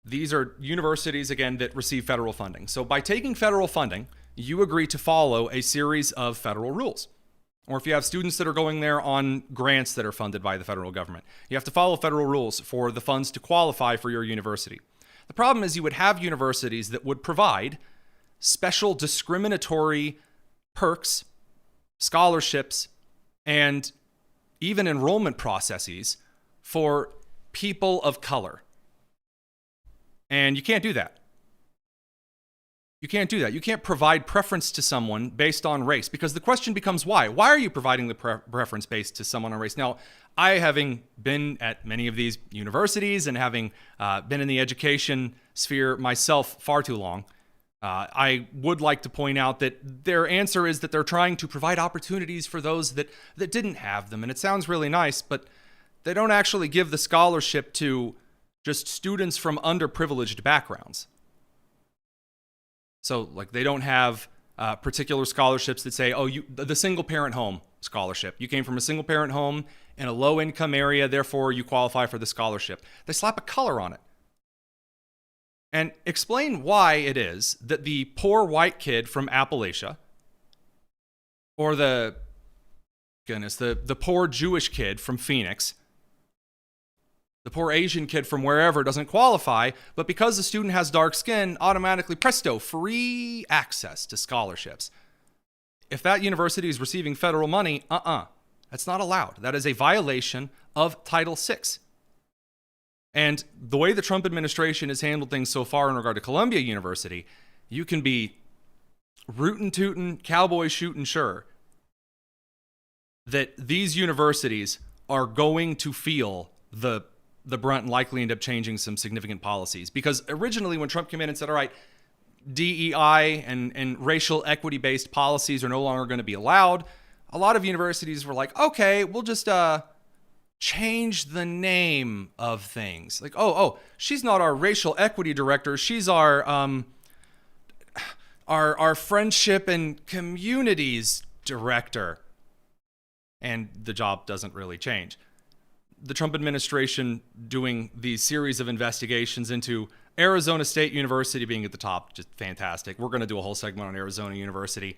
S4: These are universities, again, that receive federal funding. So by taking federal funding, you agree to follow a series of federal rules. Or if you have students that are going there on grants that are funded by the federal government, you have to follow federal rules for the funds to qualify for your university. The problem is you would have universities that would provide special discriminatory perks, scholarships, and even enrollment processes for people of color. And you can't do that. You can't do that. You can't provide preference to someone based on race, because the question becomes why? Why are you providing the preference based to someone on race? Now, having been at many of these universities and having been in the education sphere myself far too long, I would like to point out that their answer is that they're trying to provide opportunities for those that didn't have them. And it sounds really nice, but they don't actually give the scholarship to just students from underprivileged backgrounds. So, like, they don't have particular scholarships that say, oh, the single-parent home scholarship. You came from a single-parent home in a low-income area, therefore you qualify for the scholarship. They slap a color on it. And explain why it is that the poor white kid from Appalachia, or the poor Jewish kid from Phoenix, the poor Asian kid from wherever doesn't qualify, but because the student has dark skin, automatically, presto, free access to scholarships. If that university is receiving federal money, that's not allowed. That is a violation of Title VI. And the way the Trump administration has handled things so far in regard to Columbia University, you can be rootin' tootin', cowboy shootin' sure that these universities are going to feel the the brunt and likely end up changing some significant policies. Because originally when Trump came in and said, all right, DEI and racial equity-based policies are no longer going to be allowed, a lot of universities were like, okay, we'll just change the name of things. Like, oh, she's not our racial equity director. She's our friendship and communities director. And the job doesn't really change. The Trump administration doing these series of investigations into Arizona State University being at the top, just fantastic. We're going to do a whole segment on Arizona University.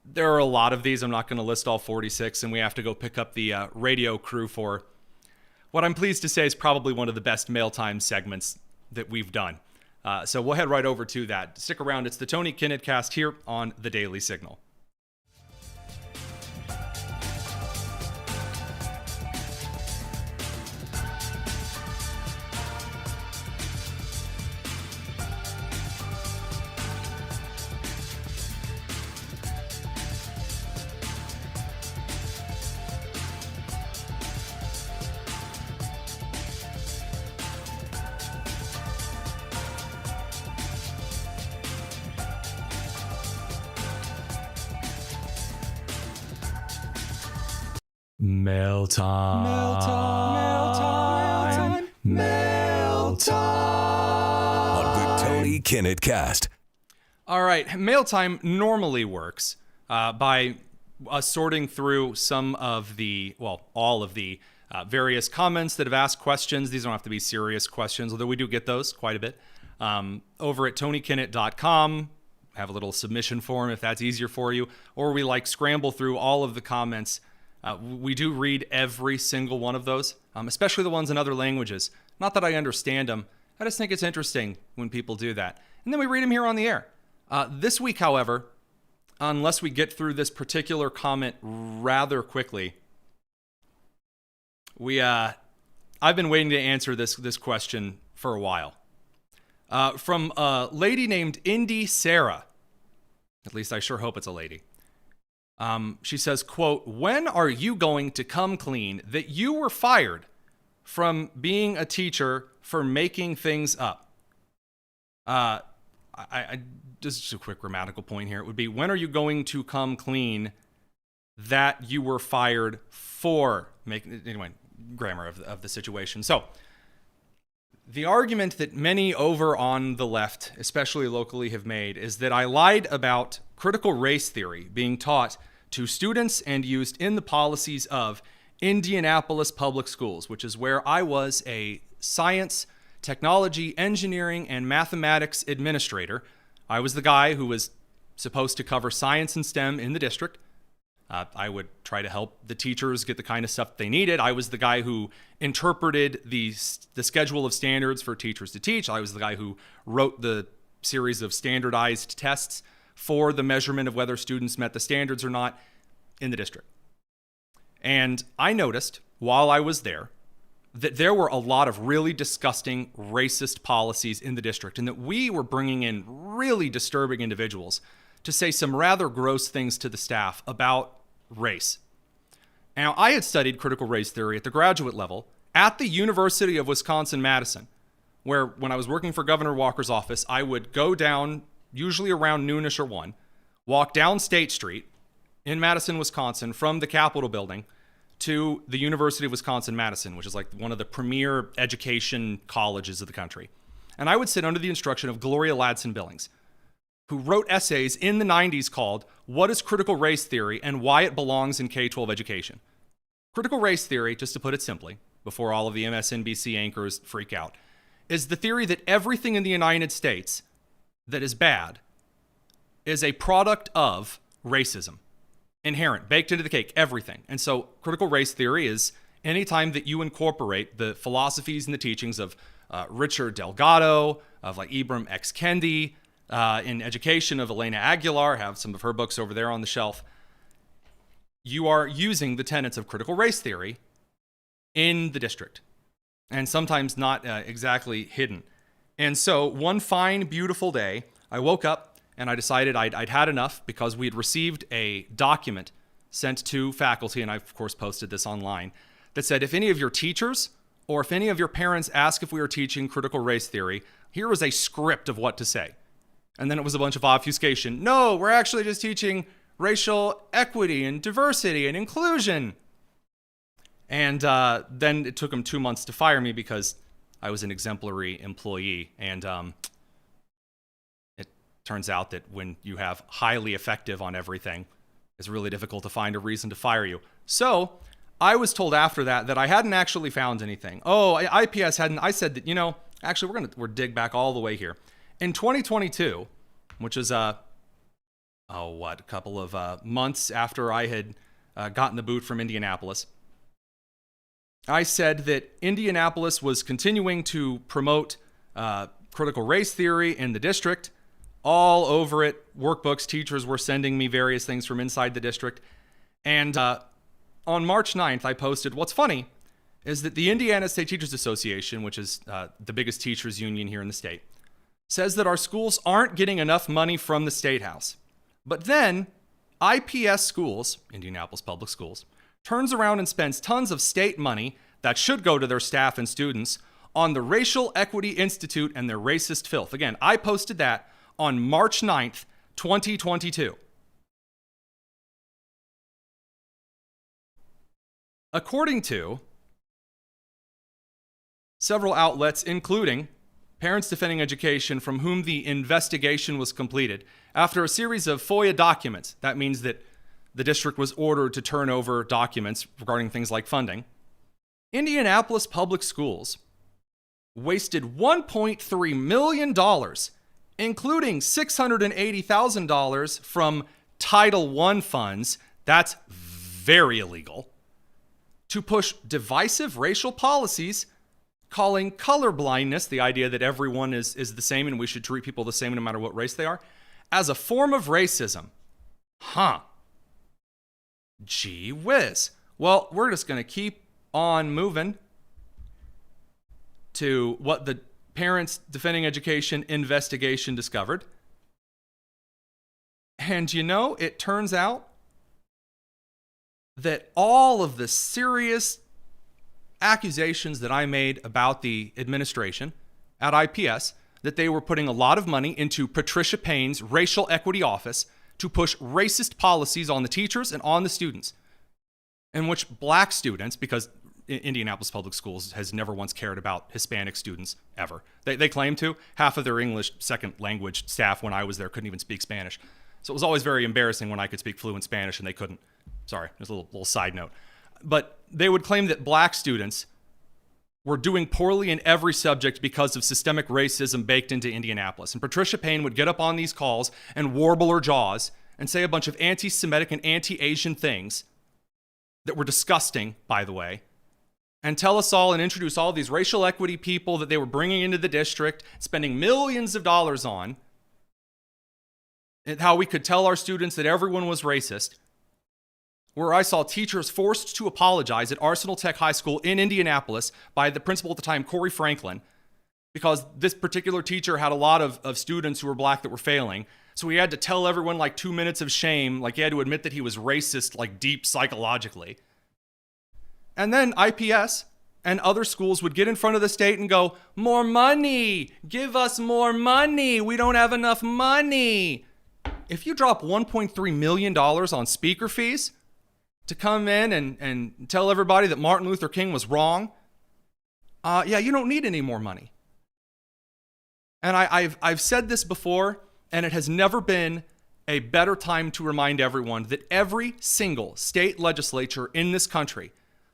S4: There are a lot of these. I'm not going to list all 46, and we have to go pick up the radio crew for what I'm pleased to say is probably one of the best mail time segments that we've done. So we'll head right over to that. Stick around. It's the Tony Kinnett Cast here on the Daily Signal. Mail time. Mail time. Mail time.
S1: On the Tony Kinnett Cast.
S4: All right. Mail time normally works by sorting through some of the, all of the various comments that have asked questions. These don't have to be serious questions, although we do get those quite a bit. Over at TonyKinnett.com, have a little submission form if that's easier for you. Or we scramble through all of the comments. We do read every single one of those, especially the ones in other languages. Not that I understand them. I just think it's interesting when people do that. And then we read them here on the air. This week, however, unless we get through this particular comment rather quickly, I've been waiting to answer this question for a while. From a lady named Indy Sarah. At least I sure hope it's a lady. She says, quote, when are you going to come clean that you were fired from being a teacher for making things up? Just a quick grammatical point here. It would be, when are you going to come clean that you were fired for making, anyway, grammar of the situation. So the argument that many over on the left, especially locally, have made is that I lied about critical race theory being taught to students and used in the policies of Indianapolis Public Schools, which is where I was a science, technology, engineering, and mathematics administrator. I was the guy who was supposed to cover science and STEM in the district. I would try to help the teachers get the kind of stuff they needed. I was the guy who interpreted the schedule of standards for teachers to teach. I was the guy who wrote the series of standardized tests for the measurement of whether students met the standards or not in the district. And I noticed while I was there that there were a lot of really disgusting racist policies in the district, and that we were bringing in really disturbing individuals to say some rather gross things to the staff about race. Now, I had studied critical race theory at the graduate level at the University of Wisconsin-Madison, where when I was working for Governor Walker's office, I would go down usually around noonish or 1, walk down State Street in Madison, Wisconsin, from the Capitol building to the University of Wisconsin-Madison, which is one of the premier education colleges of the country. And I would sit under the instruction of Gloria Ladson Billings, who wrote essays in the 90s called What is Critical Race Theory and Why It Belongs in K-12 Education? Critical race theory, just to put it simply, before all of the MSNBC anchors freak out, is the theory that everything in the United States that is bad is a product of racism. Inherent, baked into the cake, everything. And so critical race theory is anytime that you incorporate the philosophies and the teachings of Richard Delgado, of Ibram X. Kendi, in education of Elena Aguilar, have some of her books over there on the shelf, you are using the tenets of critical race theory in the district, and sometimes not exactly hidden. And so one fine, beautiful day, I woke up and I decided I'd had enough, because we had received a document sent to faculty, and I, of course, posted this online, that said, if any of your teachers or if any of your parents ask if we are teaching critical race theory, here is a script of what to say. And then it was a bunch of obfuscation. No, we're actually just teaching racial equity and diversity and inclusion. And then it took them 2 months to fire me because I was an exemplary employee. And it turns out that when you have highly effective on everything, it's really difficult to find a reason to fire you. So I was told after that I hadn't actually found anything. Oh, IPS hadn't. I said that, actually we're dig back all the way here. In 2022, which is a couple of months after I had gotten the boot from Indianapolis, I said that Indianapolis was continuing to promote critical race theory in the district. All over it, workbooks, teachers were sending me various things from inside the district. And on March 9th, I posted, what's funny is that the Indiana State Teachers Association, which is the biggest teachers union here in the state, says that our schools aren't getting enough money from the State House. But then IPS schools, Indianapolis Public Schools, turns around and spends tons of state money that should go to their staff and students on the Racial Equity Institute and their racist filth. Again, I posted that on March 9th, 2022. According to several outlets, including Parents Defending Education, from whom the investigation was completed, after a series of FOIA documents, that means that the district was ordered to turn over documents regarding things like funding, Indianapolis Public Schools wasted $1.3 million, including $680,000 from Title I funds, that's very illegal, to push divisive racial policies, calling colorblindness, the idea that everyone is the same and we should treat people the same no matter what race they are, as a form of racism. Gee whiz. Well, we're just going to keep on moving to what the Parents Defending Education investigation discovered. And it turns out that all of the serious accusations that I made about the administration at IPS, that they were putting a lot of money into Patricia Payne's racial equity office to push racist policies on the teachers and on the students, in which black students, because Indianapolis Public Schools has never once cared about Hispanic students ever. They claim to. Half of their English second language staff when I was there couldn't even speak Spanish. So it was always very embarrassing when I could speak fluent Spanish and they couldn't. Sorry, there's a little side note. But they would claim that black students were doing poorly in every subject because of systemic racism baked into Indianapolis. And Patricia Payne would get up on these calls and warble her jaws and say a bunch of anti-Semitic and anti-Asian things that were disgusting, by the way, and tell us all and introduce all these racial equity people that they were bringing into the district, spending millions of dollars on, and how we could tell our students that everyone was racist, where I saw teachers forced to apologize at Arsenal Tech High School in Indianapolis by the principal at the time, Cory Franklin, because this particular teacher had a lot of students who were black that were failing. So he had to tell everyone like 2 minutes of shame, like he had to admit that he was racist, like deep psychologically. And then IPS and other schools would get in front of the state and go, more money, give us more money, we don't have enough money. If you drop $1.3 million on speaker fees to come in and tell everybody that Martin Luther King was wrong, you don't need any more money. And I've said this before, and it has never been a better time to remind everyone that every single state legislature in this country,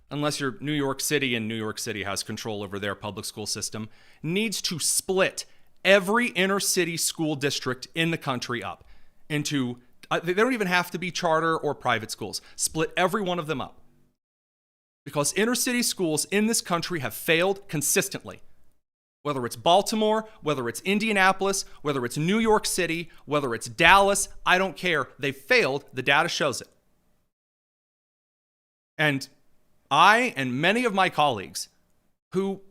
S4: unless you're New York City and New York City has control over their public school system, needs to split every inner city school district in the country up into, they don't even have to be charter or private schools. Split every one of them up. Because inner city schools in this country have failed consistently. Whether it's Baltimore, whether it's Indianapolis, whether it's New York City, whether it's Dallas, I don't care. They've failed. The data shows it. And I and many of my colleagues who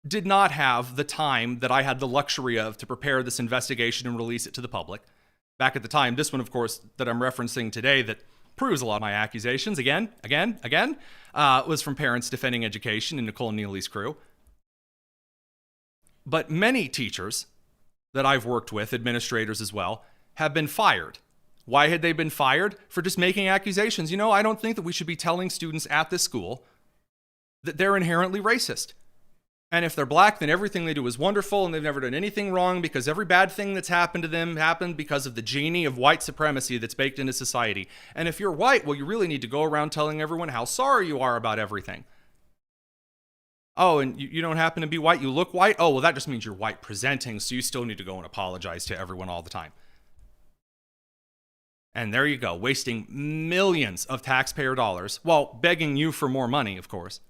S4: did not have the time that I had the luxury of to prepare this investigation and release it to the public. Back at the time, this one, of course, that I'm referencing today that proves a lot of my accusations, again, was from parents defending education and Nicole Neely's crew. But many teachers that I've worked with, administrators as well, have been fired. Why had they been fired? For just making accusations. I don't think that we should be telling students at this school that they're inherently racist. And if they're black, then everything they do is wonderful and they've never done anything wrong, because every bad thing that's happened to them happened because of the genie of white supremacy that's baked into society. And if you're white, well, you really need to go around telling everyone how sorry you are about everything. Oh, and you don't happen to be white, you look white? Oh, well, that just means you're white presenting, so you still need to go and apologize to everyone all the time. And there you go, wasting millions of taxpayer dollars while begging you for more money, of course.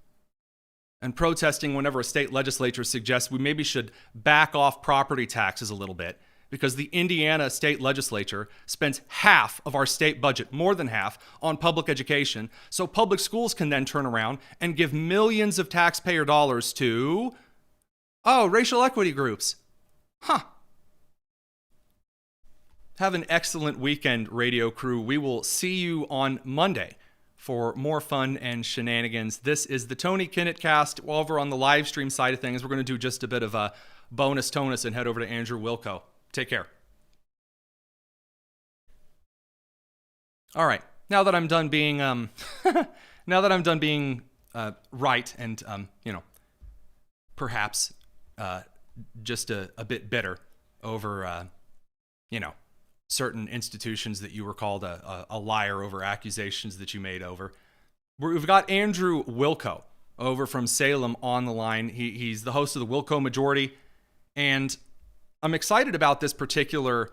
S4: And protesting whenever a state legislature suggests we maybe should back off property taxes a little bit, because the Indiana state legislature spends half of our state budget, more than half, on public education, so public schools can then turn around and give millions of taxpayer dollars to, racial equity groups. Have an excellent weekend, radio crew. We will see you on Monday for more fun and shenanigans. This is the Tony Kinnett cast. Over on the live stream side of things, we're going to do just a bit of a bonus tonus and head over to Andrew Wilkow. Take care. All right. Now that I'm done being right and perhaps just a bit bitter over certain institutions that you were called a liar over accusations that you made over. We've got Andrew Wilkow over from Salem on the line. He's the host of the Wilkow Majority, and I'm excited about this particular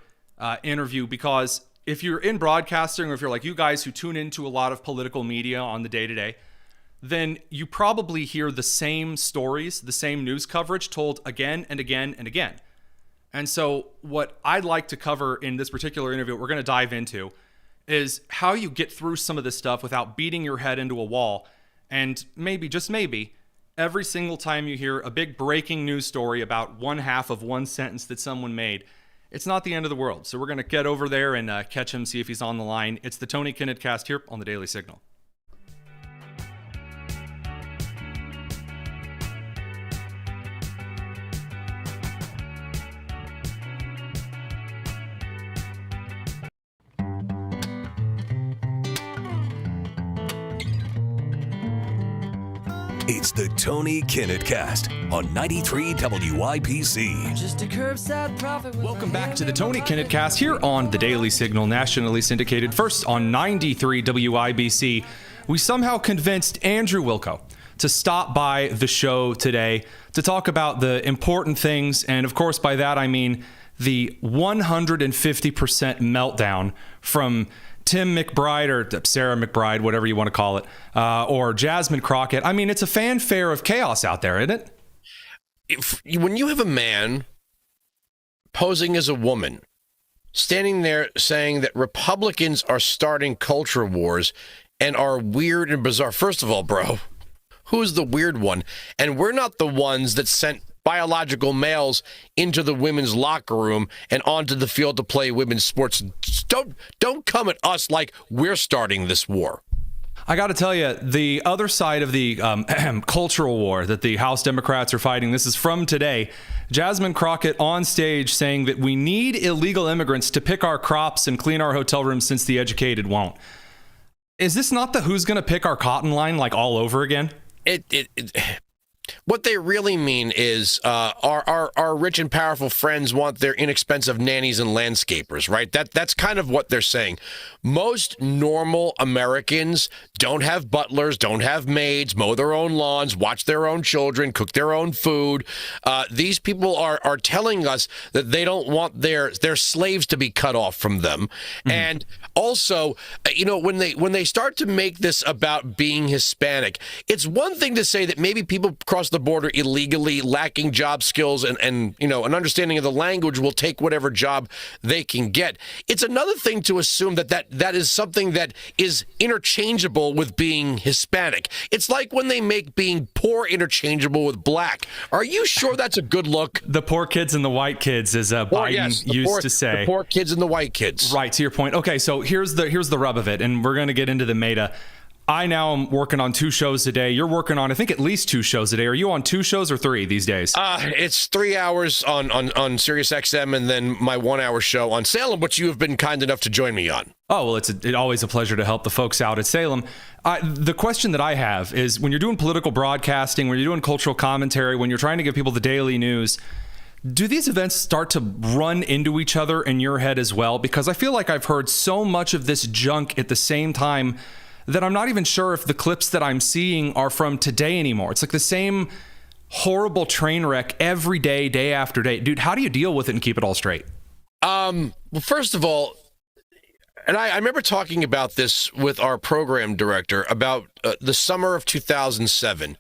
S4: interview because if you're in broadcasting, or if you're like you guys who tune into a lot of political media on the day-to-day, then you probably hear the same stories, the same news coverage told again and again and again. And so what I'd like to cover in this particular interview, we're going to dive into, is how you get through some of this stuff without beating your head into a wall. And maybe, just maybe, every single time you hear a big breaking news story about one half of one sentence that someone made, it's not the end of the world. So we're going to get over there and catch him, see if he's on the line. It's the Tony Kinnett cast here on the Daily Signal.
S1: It's the Tony Kinnett cast on 93 WIPC.
S17: Just a curbside prophet.
S4: Welcome back to the Tony Kinnett cast here on the Daily Signal, nationally syndicated first on 93 WIBC. We somehow convinced Andrew Wilkow to stop by the show today to talk about the important things. And of course, by that, I mean the 150% meltdown from Tim McBride, or Sarah McBride, whatever you want to call it, or Jasmine Crockett. I mean, it's a fanfare of chaos out there, isn't it?
S18: When you have a man posing as a woman, standing there saying that Republicans are starting culture wars and are weird and bizarre. First of all, bro, who's the weird one? And we're not the ones that sent biological males into the women's locker room and onto the field to play women's sports. Don't come at us like we're starting this war.
S4: I got to tell you, the other side of the cultural war that the House Democrats are fighting, this is from today, Jasmine Crockett on stage saying that we need illegal immigrants to pick our crops and clean our hotel rooms since the educated won't. Is this not the who's going to pick our cotton line like all over again?
S18: What they really mean is our rich and powerful friends want their inexpensive nannies and landscapers, right? That's kind of what they're saying. Most normal Americans don't have butlers, don't have maids, mow their own lawns, watch their own children, cook their own food. These people are telling us that they don't want their slaves to be cut off from them. Mm-hmm. And also, when they start to make this about being Hispanic, it's one thing to say that maybe people across the border illegally, lacking job skills and an understanding of the language, will take whatever job they can get. It's another thing to assume that is something that is interchangeable with being Hispanic. It's like when they make being poor interchangeable with black. Are you sure that's a good look?
S4: The poor kids and the white kids, as Biden used to say.
S18: The poor kids and the white kids.
S4: Right, to your point. Okay, so here's the rub of it, and we're going to get into the meta. I now am working on 2 shows a day. You're working on, I think, at least 2 shows a day. Are you on 2 shows or 3 these days?
S18: It's 3 hours on Sirius XM and then my 1-hour show on Salem, which you have been kind enough to join me on.
S4: Oh, well, it's always a pleasure to help the folks out at Salem. The question that I have is, when you're doing political broadcasting, when you're doing cultural commentary, when you're trying to give people the daily news, do these events start to run into each other in your head as well? Because I feel like I've heard so much of this junk at the same time that I'm not even sure if the clips that I'm seeing are from today anymore. It's like the same horrible train wreck every day, day after day. Dude, how do you deal with it and keep it all straight?
S18: Well, first of all, and I remember talking about this with our program director about the summer of 2007,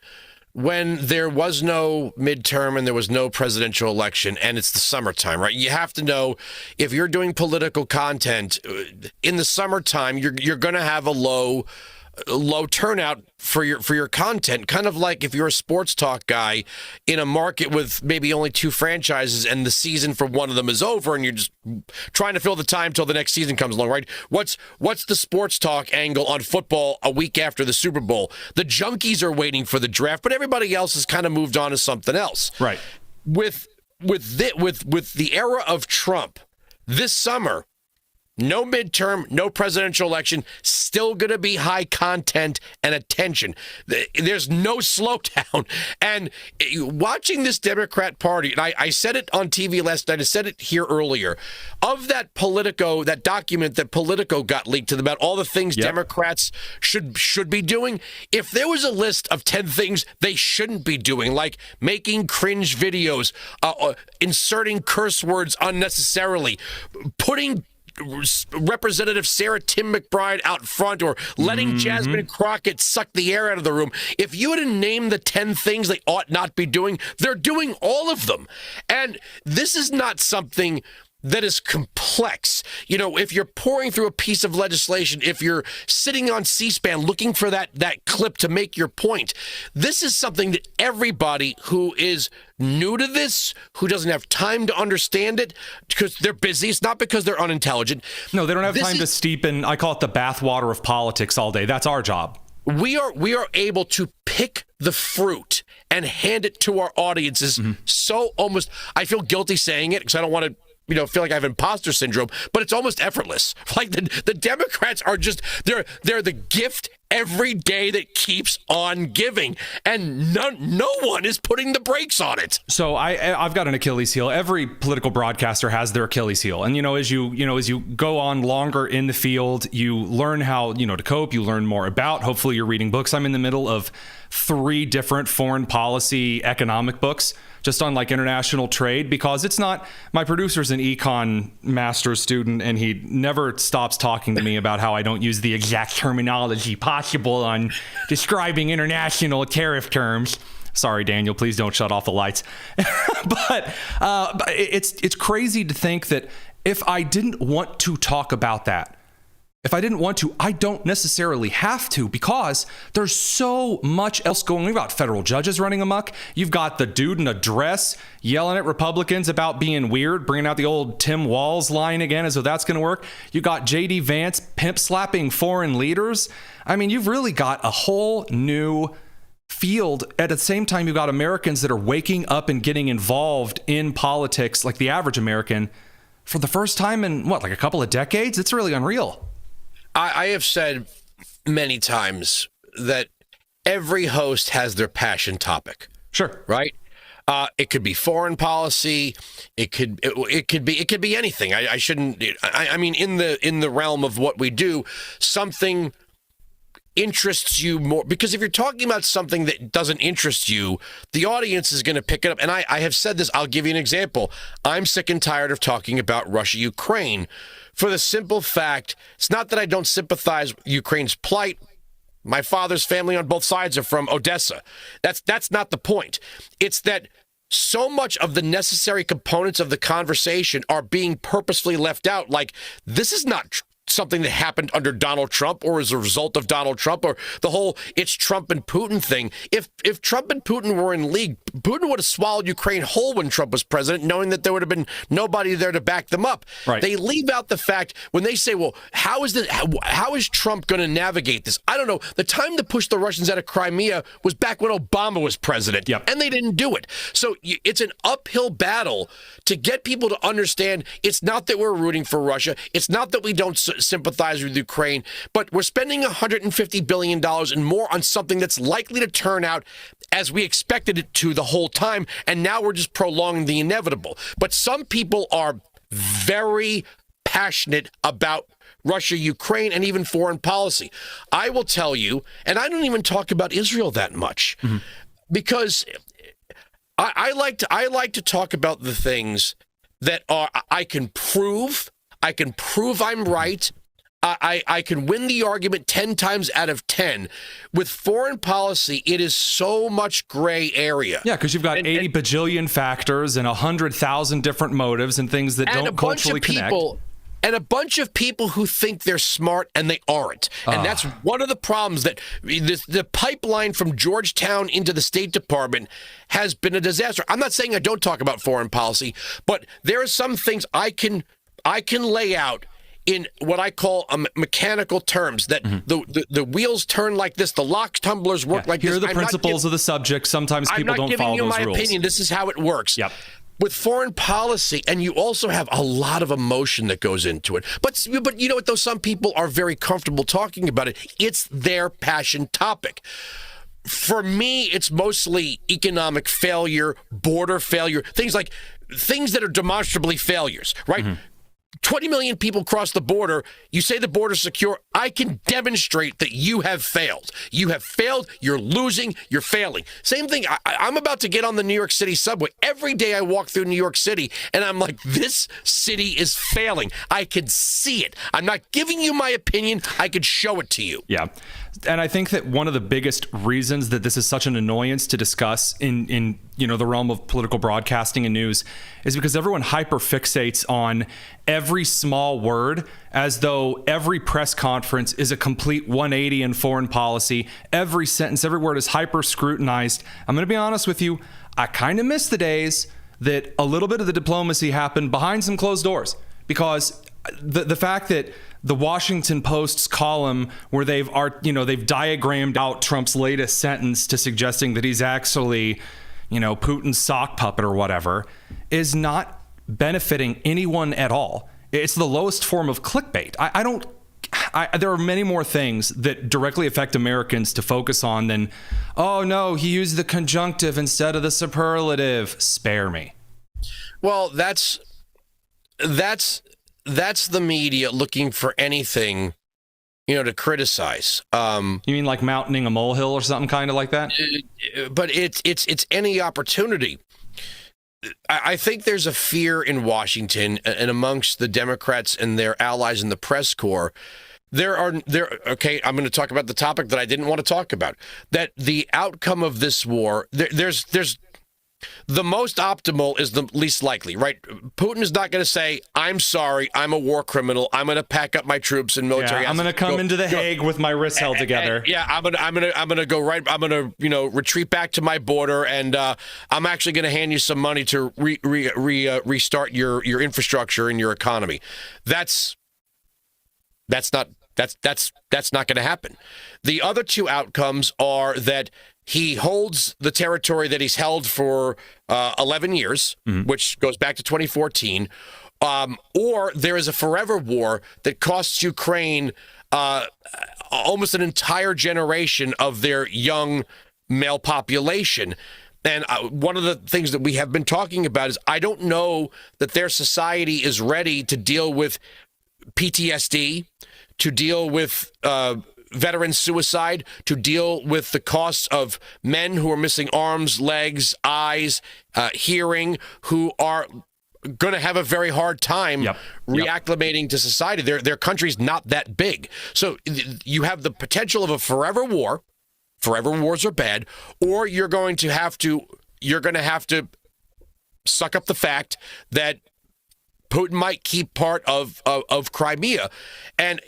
S18: when there was no midterm and there was no presidential election, and it's the summertime, right? You have to know, if you're doing political content in the summertime, you're going to have a low turnout for your content. Kind of like if you're a sports talk guy in a market with maybe only 2 franchises and the season for one of them is over and you're just trying to fill the time till the next season comes along, right? What's the sports talk angle on football a week after the Super Bowl? The junkies are waiting for the draft, but everybody else has kind of moved on to something else.
S4: Right.
S18: With the era of Trump this summer, no midterm, no presidential election, still going to be high content and attention. There's no slowdown. And watching this Democrat Party, and I said it on TV last night, I said it here earlier, of that document that Politico got leaked to them about all the things Democrats should be doing, if there was a list of 10 things they shouldn't be doing, like making cringe videos, inserting curse words unnecessarily, putting Representative Sarah Tim McBride out front, or letting Jasmine Crockett suck the air out of the room. If you had to name the 10 things they ought not be doing, they're doing all of them. And this is not something that is complex. You know, if you're pouring through a piece of legislation, if you're sitting on C-SPAN looking for that clip to make your point, this is something that everybody who is new to this, who doesn't have time to understand it because they're busy, it's not because they're unintelligent.
S4: No, they don't have time to steep in, I call it the bathwater of politics all day. That's our job.
S18: We are able to pick the fruit and hand it to our audiences. So almost, I feel guilty saying it because I don't want to feel like I have imposter syndrome, but it's almost effortless. Like the Democrats are just, they're the gift every day that keeps on giving, and no one is putting the brakes on it.
S4: So I've got an Achilles heel. Every political broadcaster has their Achilles heel, and as you go on longer in the field, you learn how to cope. You learn more about. Hopefully, you're reading books. I'm in the middle of 3 different foreign policy economic books, just on like international trade, because it's not, my producer's an econ master's student and he never stops talking to me about how I don't use the exact terminology possible on describing international tariff terms. Sorry, Daniel, please don't shut off the lights. but it's crazy to think that if I didn't want to talk about that, if I didn't want to, I don't necessarily have to, because there's so much else going on. We've got federal judges running amok. You've got the dude in a dress yelling at Republicans about being weird, bringing out the old Tim Walz line again as though that's going to work. You got J.D. Vance pimp slapping foreign leaders. I mean, you've really got a whole new field. At the same time, you've got Americans that are waking up and getting involved in politics, like the average American, for the first time in, like a couple of decades? It's really unreal.
S18: I have said many times that every host has their passion topic.
S4: Sure.
S18: Right? It could be foreign policy. It could be anything. I shouldn't. I mean, in the realm of what we do, something interests you more, because if you're talking about something that doesn't interest you, the audience is going to pick it up. And I have said this. I'll give you an example. I'm sick and tired of talking about Russia, Ukraine. For the simple fact, it's not that I don't sympathize with Ukraine's plight. My father's family on both sides are from Odessa. That's not the point. It's that so much of the necessary components of the conversation are being purposefully left out. Like, this is not something that happened under Donald Trump or as a result of Donald Trump, or the whole it's Trump and Putin thing. If Trump and Putin were in league, Putin would have swallowed Ukraine whole when Trump was president, knowing that there would have been nobody there to back them up.
S4: Right.
S18: They leave out the fact when they say, well, how is Trump going to navigate this? I don't know. The time to push the Russians out of Crimea was back when Obama was president, and they didn't do it. So it's an uphill battle to get people to understand it's not that we're rooting for Russia. It's not that we don't sympathize with Ukraine, but we're spending $150 billion and more on something that's likely to turn out as we expected it to the whole time, and now we're just prolonging the inevitable. But some people are very passionate about Russia, Ukraine, and even foreign policy. I will tell you, and I don't even talk about Israel that much, because I like to talk about the things that are I can prove I'm right. I can win the argument 10 times out of 10. With foreign policy, it is so much gray area.
S4: Yeah, because you've got 80 bajillion factors and 100,000 different motives and things that don't culturally connect.
S18: And a bunch of people who think they're smart and they aren't. And that's one of the problems, that the pipeline from Georgetown into the State Department has been a disaster. I'm not saying I don't talk about foreign policy, but there are some things I can lay out in what I call mechanical terms, that the wheels turn like this, the lock tumblers work like this.
S4: Here are the principles of the subject. Sometimes people don't follow those rules. I'm not giving you my opinion.
S18: This is how it works.
S4: Yep.
S18: With foreign policy, and you also have a lot of emotion that goes into it. But you know what, though? Some people are very comfortable talking about it. It's their passion topic. For me, it's mostly economic failure, border failure, things that are demonstrably failures, right? 20 million people cross the border. You say the border's secure. I can demonstrate that you have failed. You have failed. You're losing. You're failing. Same thing. I'm about to get on the New York City subway. Every day I walk through New York City, and I'm like, this city is failing. I can see it. I'm not giving you my opinion. I could show it to you.
S4: Yeah. And I think that one of the biggest reasons that this is such an annoyance to discuss in the realm of political broadcasting and news is because everyone hyperfixates on every small word, as though every press conference is a complete 180 in foreign policy. Every sentence, every word is hyper scrutinized. I'm going to be honest with you. I kind of miss the days that a little bit of the diplomacy happened behind some closed doors, because the fact that the Washington Post's column, where they've diagrammed out Trump's latest sentence to suggesting that he's actually, Putin's sock puppet or whatever, is not benefiting anyone at all. It's the lowest form of clickbait. There are many more things that directly affect Americans to focus on than, oh no, he used the conjunctive instead of the superlative. Spare me.
S18: Well, that's the media looking for anything, to criticize.
S4: You mean like mounting a molehill or something kind of like that?
S18: But it's any opportunity. I think there's a fear in Washington and amongst the Democrats and their allies in the press corps. Okay, I'm going to talk about the topic that I didn't want to talk about. That the outcome of this war, there's the most optimal is the least likely, right? Putin is not going to say, I'm sorry, I'm a war criminal. I'm going to pack up my troops and military.
S4: Yeah, I'm going to come into The Hague with my wrists held together.
S18: I'm going to go right. I'm going to, retreat back to my border, and I'm actually going to hand you some money to restart your infrastructure and your economy. That's not going to happen. The other two outcomes are that he holds the territory that he's held for 11 years, which goes back to 2014, or there is a forever war that costs Ukraine almost an entire generation of their young male population. And one of the things that we have been talking about is I don't know that their society is ready to deal with PTSD, to deal with veteran suicide, to deal with the costs of men who are missing arms, legs, eyes, hearing, who are going to have a very hard time reacclimating to society. Their country's not that big. So you have the potential of a forever war. Forever wars are bad. Or you're going to have to suck up the fact that Putin might keep part of Crimea, and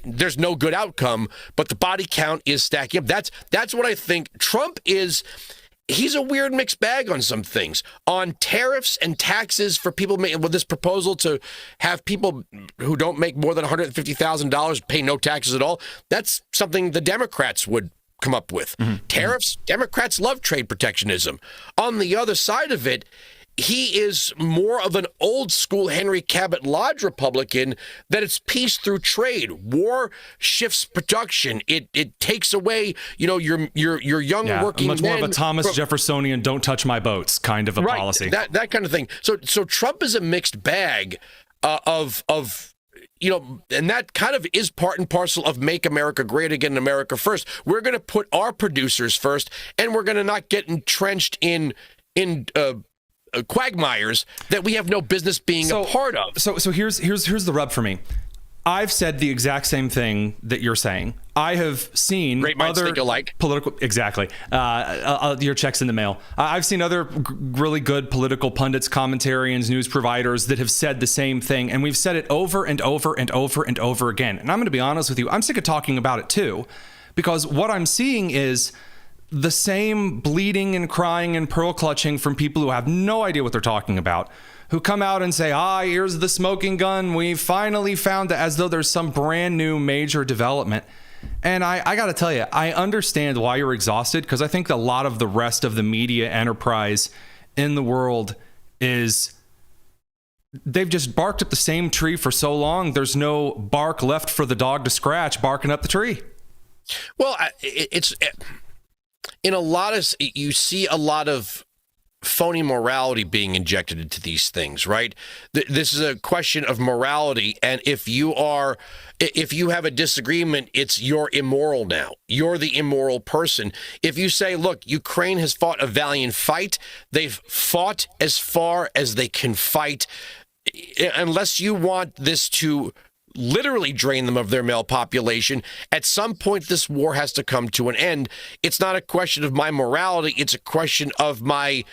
S18: there's no good outcome, but the body count is stacking up. That's what I think. Trump is. He's a weird mixed bag on some things. On tariffs and taxes for people with this proposal to have people who don't make more than $150,000 pay no taxes at all, that's something the Democrats would come up with. Tariffs, Democrats love trade protectionism. On the other side of it, he is more of an old school Henry Cabot Lodge Republican that it's peace through trade. War shifts production. It takes away, your young working
S4: much
S18: men.
S4: More of a Thomas Jeffersonian "don't touch my boats" kind of a policy.
S18: That kind of thing. So Trump is a mixed bag of and that kind of is part and parcel of Make America Great Again, America First. We're going to put our producers first, and we're going to not get entrenched in quagmires that we have no business being a part of.
S4: So here's the rub for me. I've said the exact same thing that you're saying. I have seen other political, exactly. Your check's in the mail. I've seen other really good political pundits, commentarians, news providers that have said the same thing, and we've said it over and over and over and over again. And I'm going to be honest with you, I'm sick of talking about it too, because what I'm seeing is the same bleeding and crying and pearl clutching from people who have no idea what they're talking about, who come out and say, here's the smoking gun. We finally found it, as though there's some brand new major development. And I got to tell you, I understand why you're exhausted, because I think a lot of the rest of the media enterprise in the world is they've just barked at the same tree for so long. There's no bark left for the dog to scratch barking up the tree.
S18: Well, you see a lot of phony morality being injected into these things, right? This is a question of morality, and if you have a disagreement, you're immoral now. You're the immoral person. If you say, look, Ukraine has fought a valiant fight, they've fought as far as they can fight, unless you want this to literally drain them of their male population, at some point this war has to come to an end. It's not a question of my morality, it's a question of my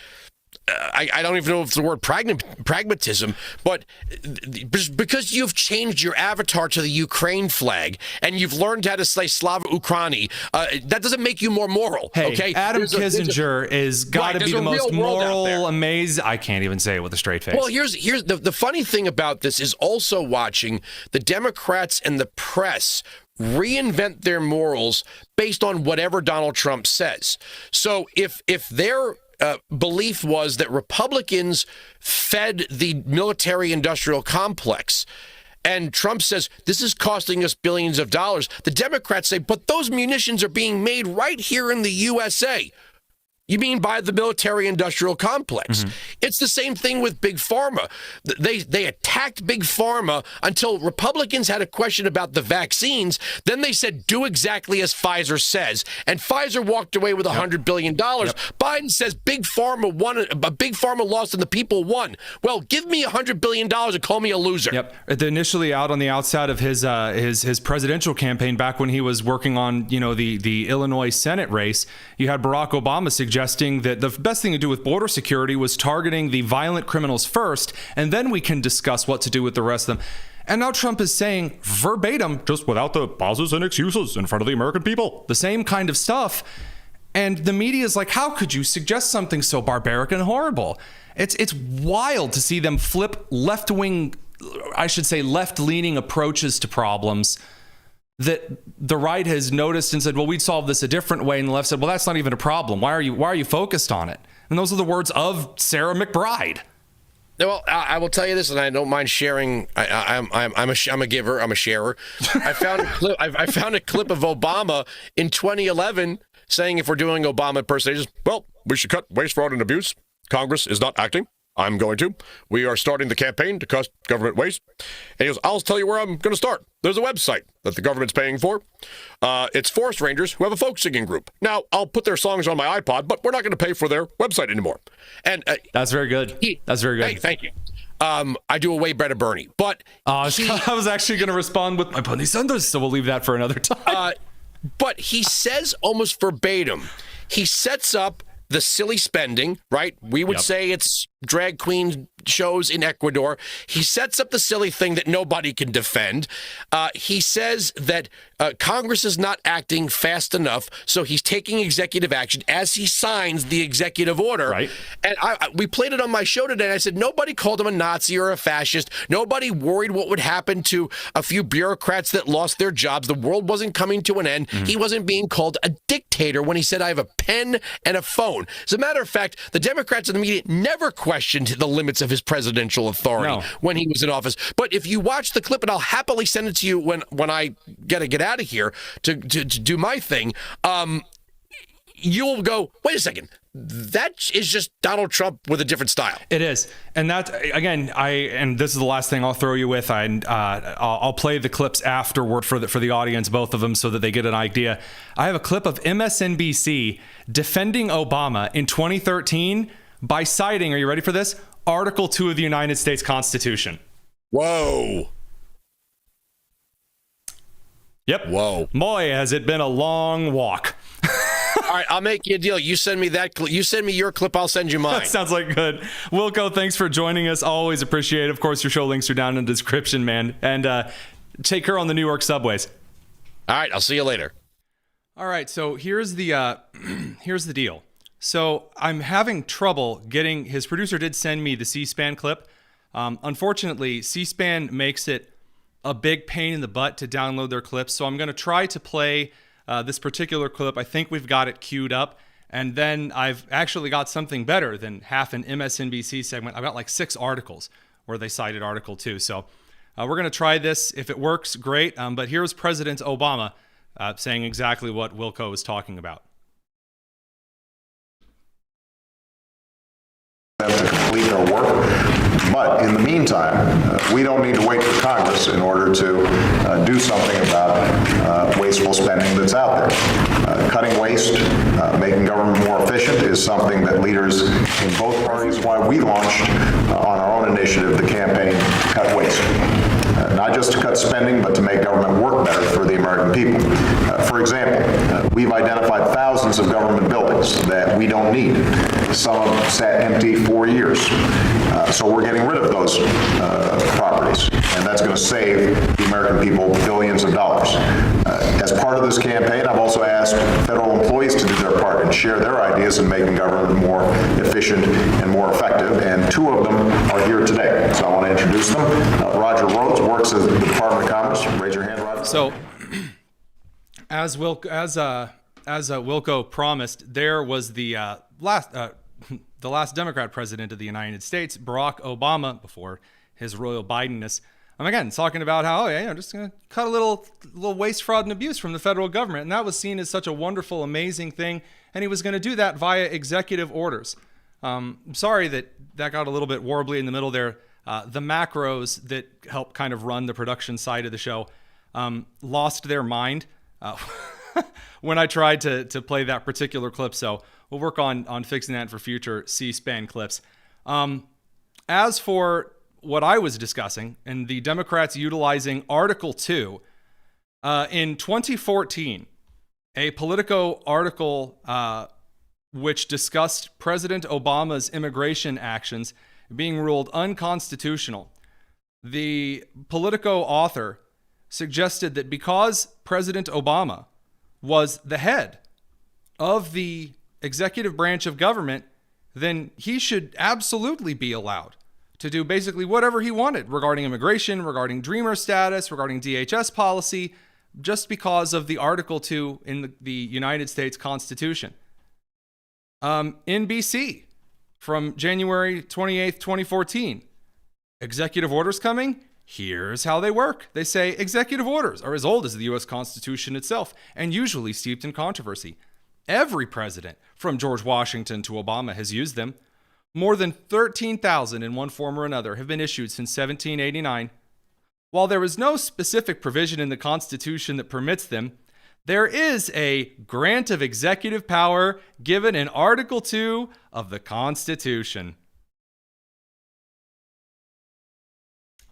S18: I don't even know if it's the word pragmatism, but because you've changed your avatar to the Ukraine flag and you've learned how to say Slava Ukraini, that doesn't make you more moral.
S4: Hey,
S18: okay,
S4: Adam Kissinger is got to be the most moral, amazing. I can't even say it with a straight face.
S18: Well, here's the funny thing about this is also watching the Democrats and the press reinvent their morals based on whatever Donald Trump says. So if their belief was that Republicans fed the military-industrial complex, and Trump says, this is costing us billions of dollars, the Democrats say, but those munitions are being made right here in the USA. You mean by the military-industrial complex? Mm-hmm. It's the same thing with Big Pharma. They attacked Big Pharma until Republicans had a question about the vaccines. Then they said, do exactly as Pfizer says. And Pfizer walked away with $100 billion. Yep. Biden says Big Pharma won, Big Pharma lost and the people won. Well, give me $100 billion and call me a loser.
S4: Yep. Initially out on the outside of his presidential campaign, back when he was working on, the Illinois Senate race, you had Barack Obama suggesting that the best thing to do with border security was targeting the violent criminals first, and then we can discuss what to do with the rest of them. And now Trump is saying verbatim, just without the pauses and excuses in front of the American people, the same kind of stuff. And the media is like, how could you suggest something so barbaric and horrible? It's wild to see them flip left-leaning approaches to problems that the right has noticed and said, well, we'd solve this a different way. And the left said, well, that's not even a problem. Why are you focused on it? And those are the words of Sarah McBride.
S18: Well, I will tell you this, and I don't mind sharing. I'm a giver. I'm a sharer. I found a clip. I found a clip of Obama in 2011 saying, if we're doing Obama impersonations, well, we should cut waste, fraud, and abuse. Congress is not acting. I'm going to. We are starting the campaign to cut government waste. And he goes, I'll tell you where I'm going to start. There's a website that the government's paying for. It's forest rangers who have a folk singing group. Now, I'll put their songs on my iPod, but we're not going to pay for their website anymore. And
S4: that's very good. That's very good.
S18: Hey, thank you. I do a way better Bernie. But
S4: I was actually going to respond with my Bernie Sanders, so we'll leave that for another time.
S18: But he says almost verbatim, he sets up the silly spending, right? We would say it's drag queen shows in Ecuador. He sets up the silly thing that nobody can defend. He says that Congress is not acting fast enough, so he's taking executive action as he signs the executive order.
S4: Right.
S18: And we played it on my show today, and I said nobody called him a Nazi or a fascist. Nobody worried what would happen to a few bureaucrats that lost their jobs. The world wasn't coming to an end. He wasn't being called a dictator when he said, I have a pen and a phone. As a matter of fact, the Democrats and the media never questioned the limits of his presidential authority when he was in office. But if you watch the clip, and I'll happily send it to you when I get out of here to do my thing, you'll go, wait a second. That is just Donald Trump with a different style.
S4: It is. And that, again, and this is the last thing I'll throw you with. I'll play the clips afterward for the audience, both of them, so that they get an idea. I have a clip of MSNBC defending Obama in 2013 by citing, are you ready for this? Article 2 of the United States Constitution.
S18: Whoa.
S4: Yep.
S18: Whoa.
S4: Boy, has it been a long walk.
S18: All right, I'll make you a deal. You send me you send me your clip, I'll send you mine.
S4: That sounds like good. Wilkow, thanks for joining us. Always appreciate it. Of course, your show links are down in the description, man. And take care on the New York subways.
S18: All right, I'll see you later.
S4: All right, so here's the here's the deal. So I'm having trouble getting, his producer did send me the C-SPAN clip. Unfortunately, C-SPAN makes it a big pain in the butt to download their clips. So I'm going to try to play this particular clip. I think we've got it queued up. And then I've actually got something better than half an MSNBC segment. I've got like 6 articles where they cited Article 2. So we're going to try this. If it works, great. But here's President Obama saying exactly what Wilkow is talking about.
S17: To complete their work. But in the meantime, we don't need to wait for Congress in order to do something about wasteful spending that's out there. Cutting waste, making government more efficient is something that leaders in both parties, why we launched on our own initiative the campaign Cut Waste. Not just to cut spending, but to make government work better for the American people. For example, we've identified thousands of government buildings that we don't need. Some have sat empty for years. So we're getting rid of those properties, and that's going to save the American people billions of dollars. As part of this campaign, I've also asked federal employees to do their part and share their ideas in making government more efficient and more effective, and 2 of them are here today. So I want to introduce them. Roger Rhodes works at the Department of Commerce. Raise your hand, Roger.
S4: So, as Wilkow promised, there was the last Democrat president of the United States, Barack Obama, before his royal Bidenness. I'm again talking about how, I'm just going to cut a little waste, fraud, and abuse from the federal government. And that was seen as such a wonderful, amazing thing. And he was going to do that via executive orders. I'm sorry that got a little bit warbly in the middle there. The macros that help kind of run the production side of the show lost their mind when I tried to play that particular clip. So we'll work on fixing that for future C-SPAN clips. As for what I was discussing and the Democrats utilizing Article 2, in 2014, a Politico article which discussed President Obama's immigration actions being ruled unconstitutional. The Politico author suggested that because President Obama was the head of the executive branch of government, then he should absolutely be allowed to do basically whatever he wanted regarding immigration, regarding Dreamer status, regarding DHS policy, just because of the Article 2 in the United States Constitution. In BC, from January 28th, 2014, executive orders coming. Here's how they work. They say executive orders are as old as the U.S. Constitution itself and usually steeped in controversy. Every president, from George Washington to Obama, has used them. More than 13,000 in one form or another have been issued since 1789. While there is no specific provision in the Constitution that permits them, there is a grant of executive power given in Article 2 of the Constitution.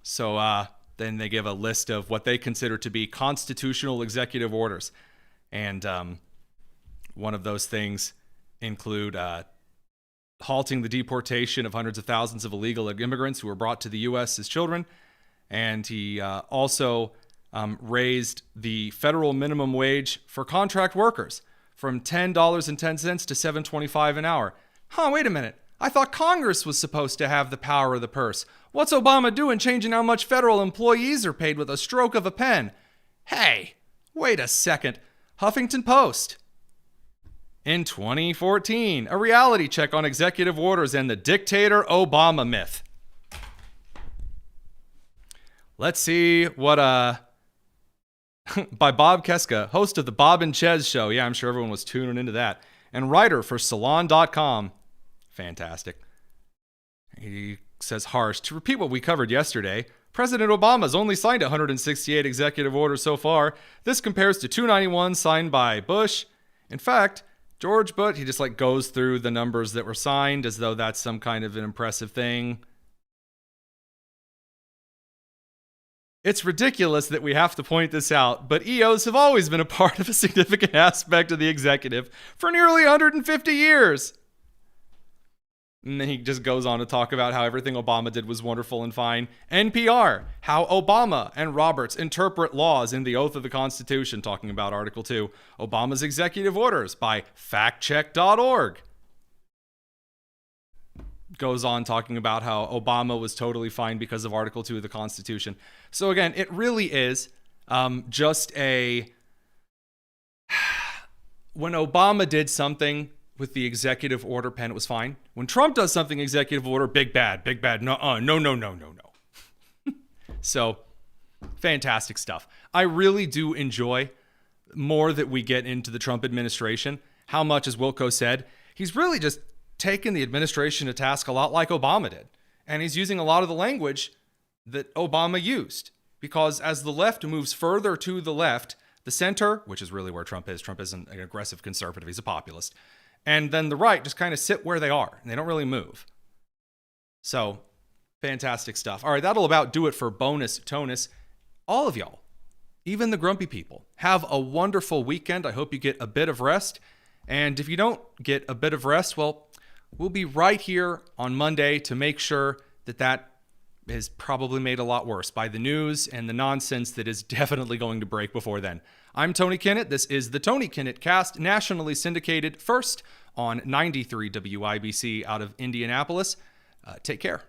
S4: So then they give a list of what they consider to be constitutional executive orders. And one of those things include halting the deportation of hundreds of thousands of illegal immigrants who were brought to the U.S. as children. And he also raised the federal minimum wage for contract workers from $10.10 to $7.25 an hour. Wait a minute. I thought Congress was supposed to have the power of the purse. What's Obama doing changing how much federal employees are paid with a stroke of a pen? Hey, wait a second. Huffington Post. In 2014, a reality check on executive orders and the dictator Obama myth. Let's see what by Bob Keska, host of the Bob and Chez show. Yeah, I'm sure everyone was tuning into that. And writer for Salon.com. Fantastic. He says harsh. To repeat what we covered yesterday, President Obama's only signed 168 executive orders so far. This compares to 291 signed by Bush. In fact, George Bush, he just goes through the numbers that were signed as though that's some kind of an impressive thing. It's ridiculous that we have to point this out, but EOs have always been a part of a significant aspect of the executive for nearly 150 years. And then he just goes on to talk about how everything Obama did was wonderful and fine. NPR, how Obama and Roberts interpret laws in the oath of the Constitution, talking about Article 2. Obama's executive orders by factcheck.org. Goes on talking about how Obama was totally fine because of Article 2 of the Constitution. So again, it really is just a... When Obama did something with the executive order pen, it was fine. When Trump does something executive order, big bad, no. So, fantastic stuff. I really do enjoy, more that we get into the Trump administration, how much, as Wilkow said, he's really just taken the administration to task a lot like Obama did. And he's using a lot of the language that Obama used. Because as the left moves further to the left, the center, which is really where Trump is an aggressive conservative, he's a populist, and then the right just kind of sit where they are, and they don't really move. So, fantastic stuff. All right, that'll about do it for Bonus Tonus. All of y'all, even the grumpy people, have a wonderful weekend. I hope you get a bit of rest. And if you don't get a bit of rest, well, we'll be right here on Monday to make sure that is probably made a lot worse by the news and the nonsense that is definitely going to break before then. I'm Tony Kinnett. This is the Tony Kinnett Cast, nationally syndicated first on 93 WIBC out of Indianapolis. Take care.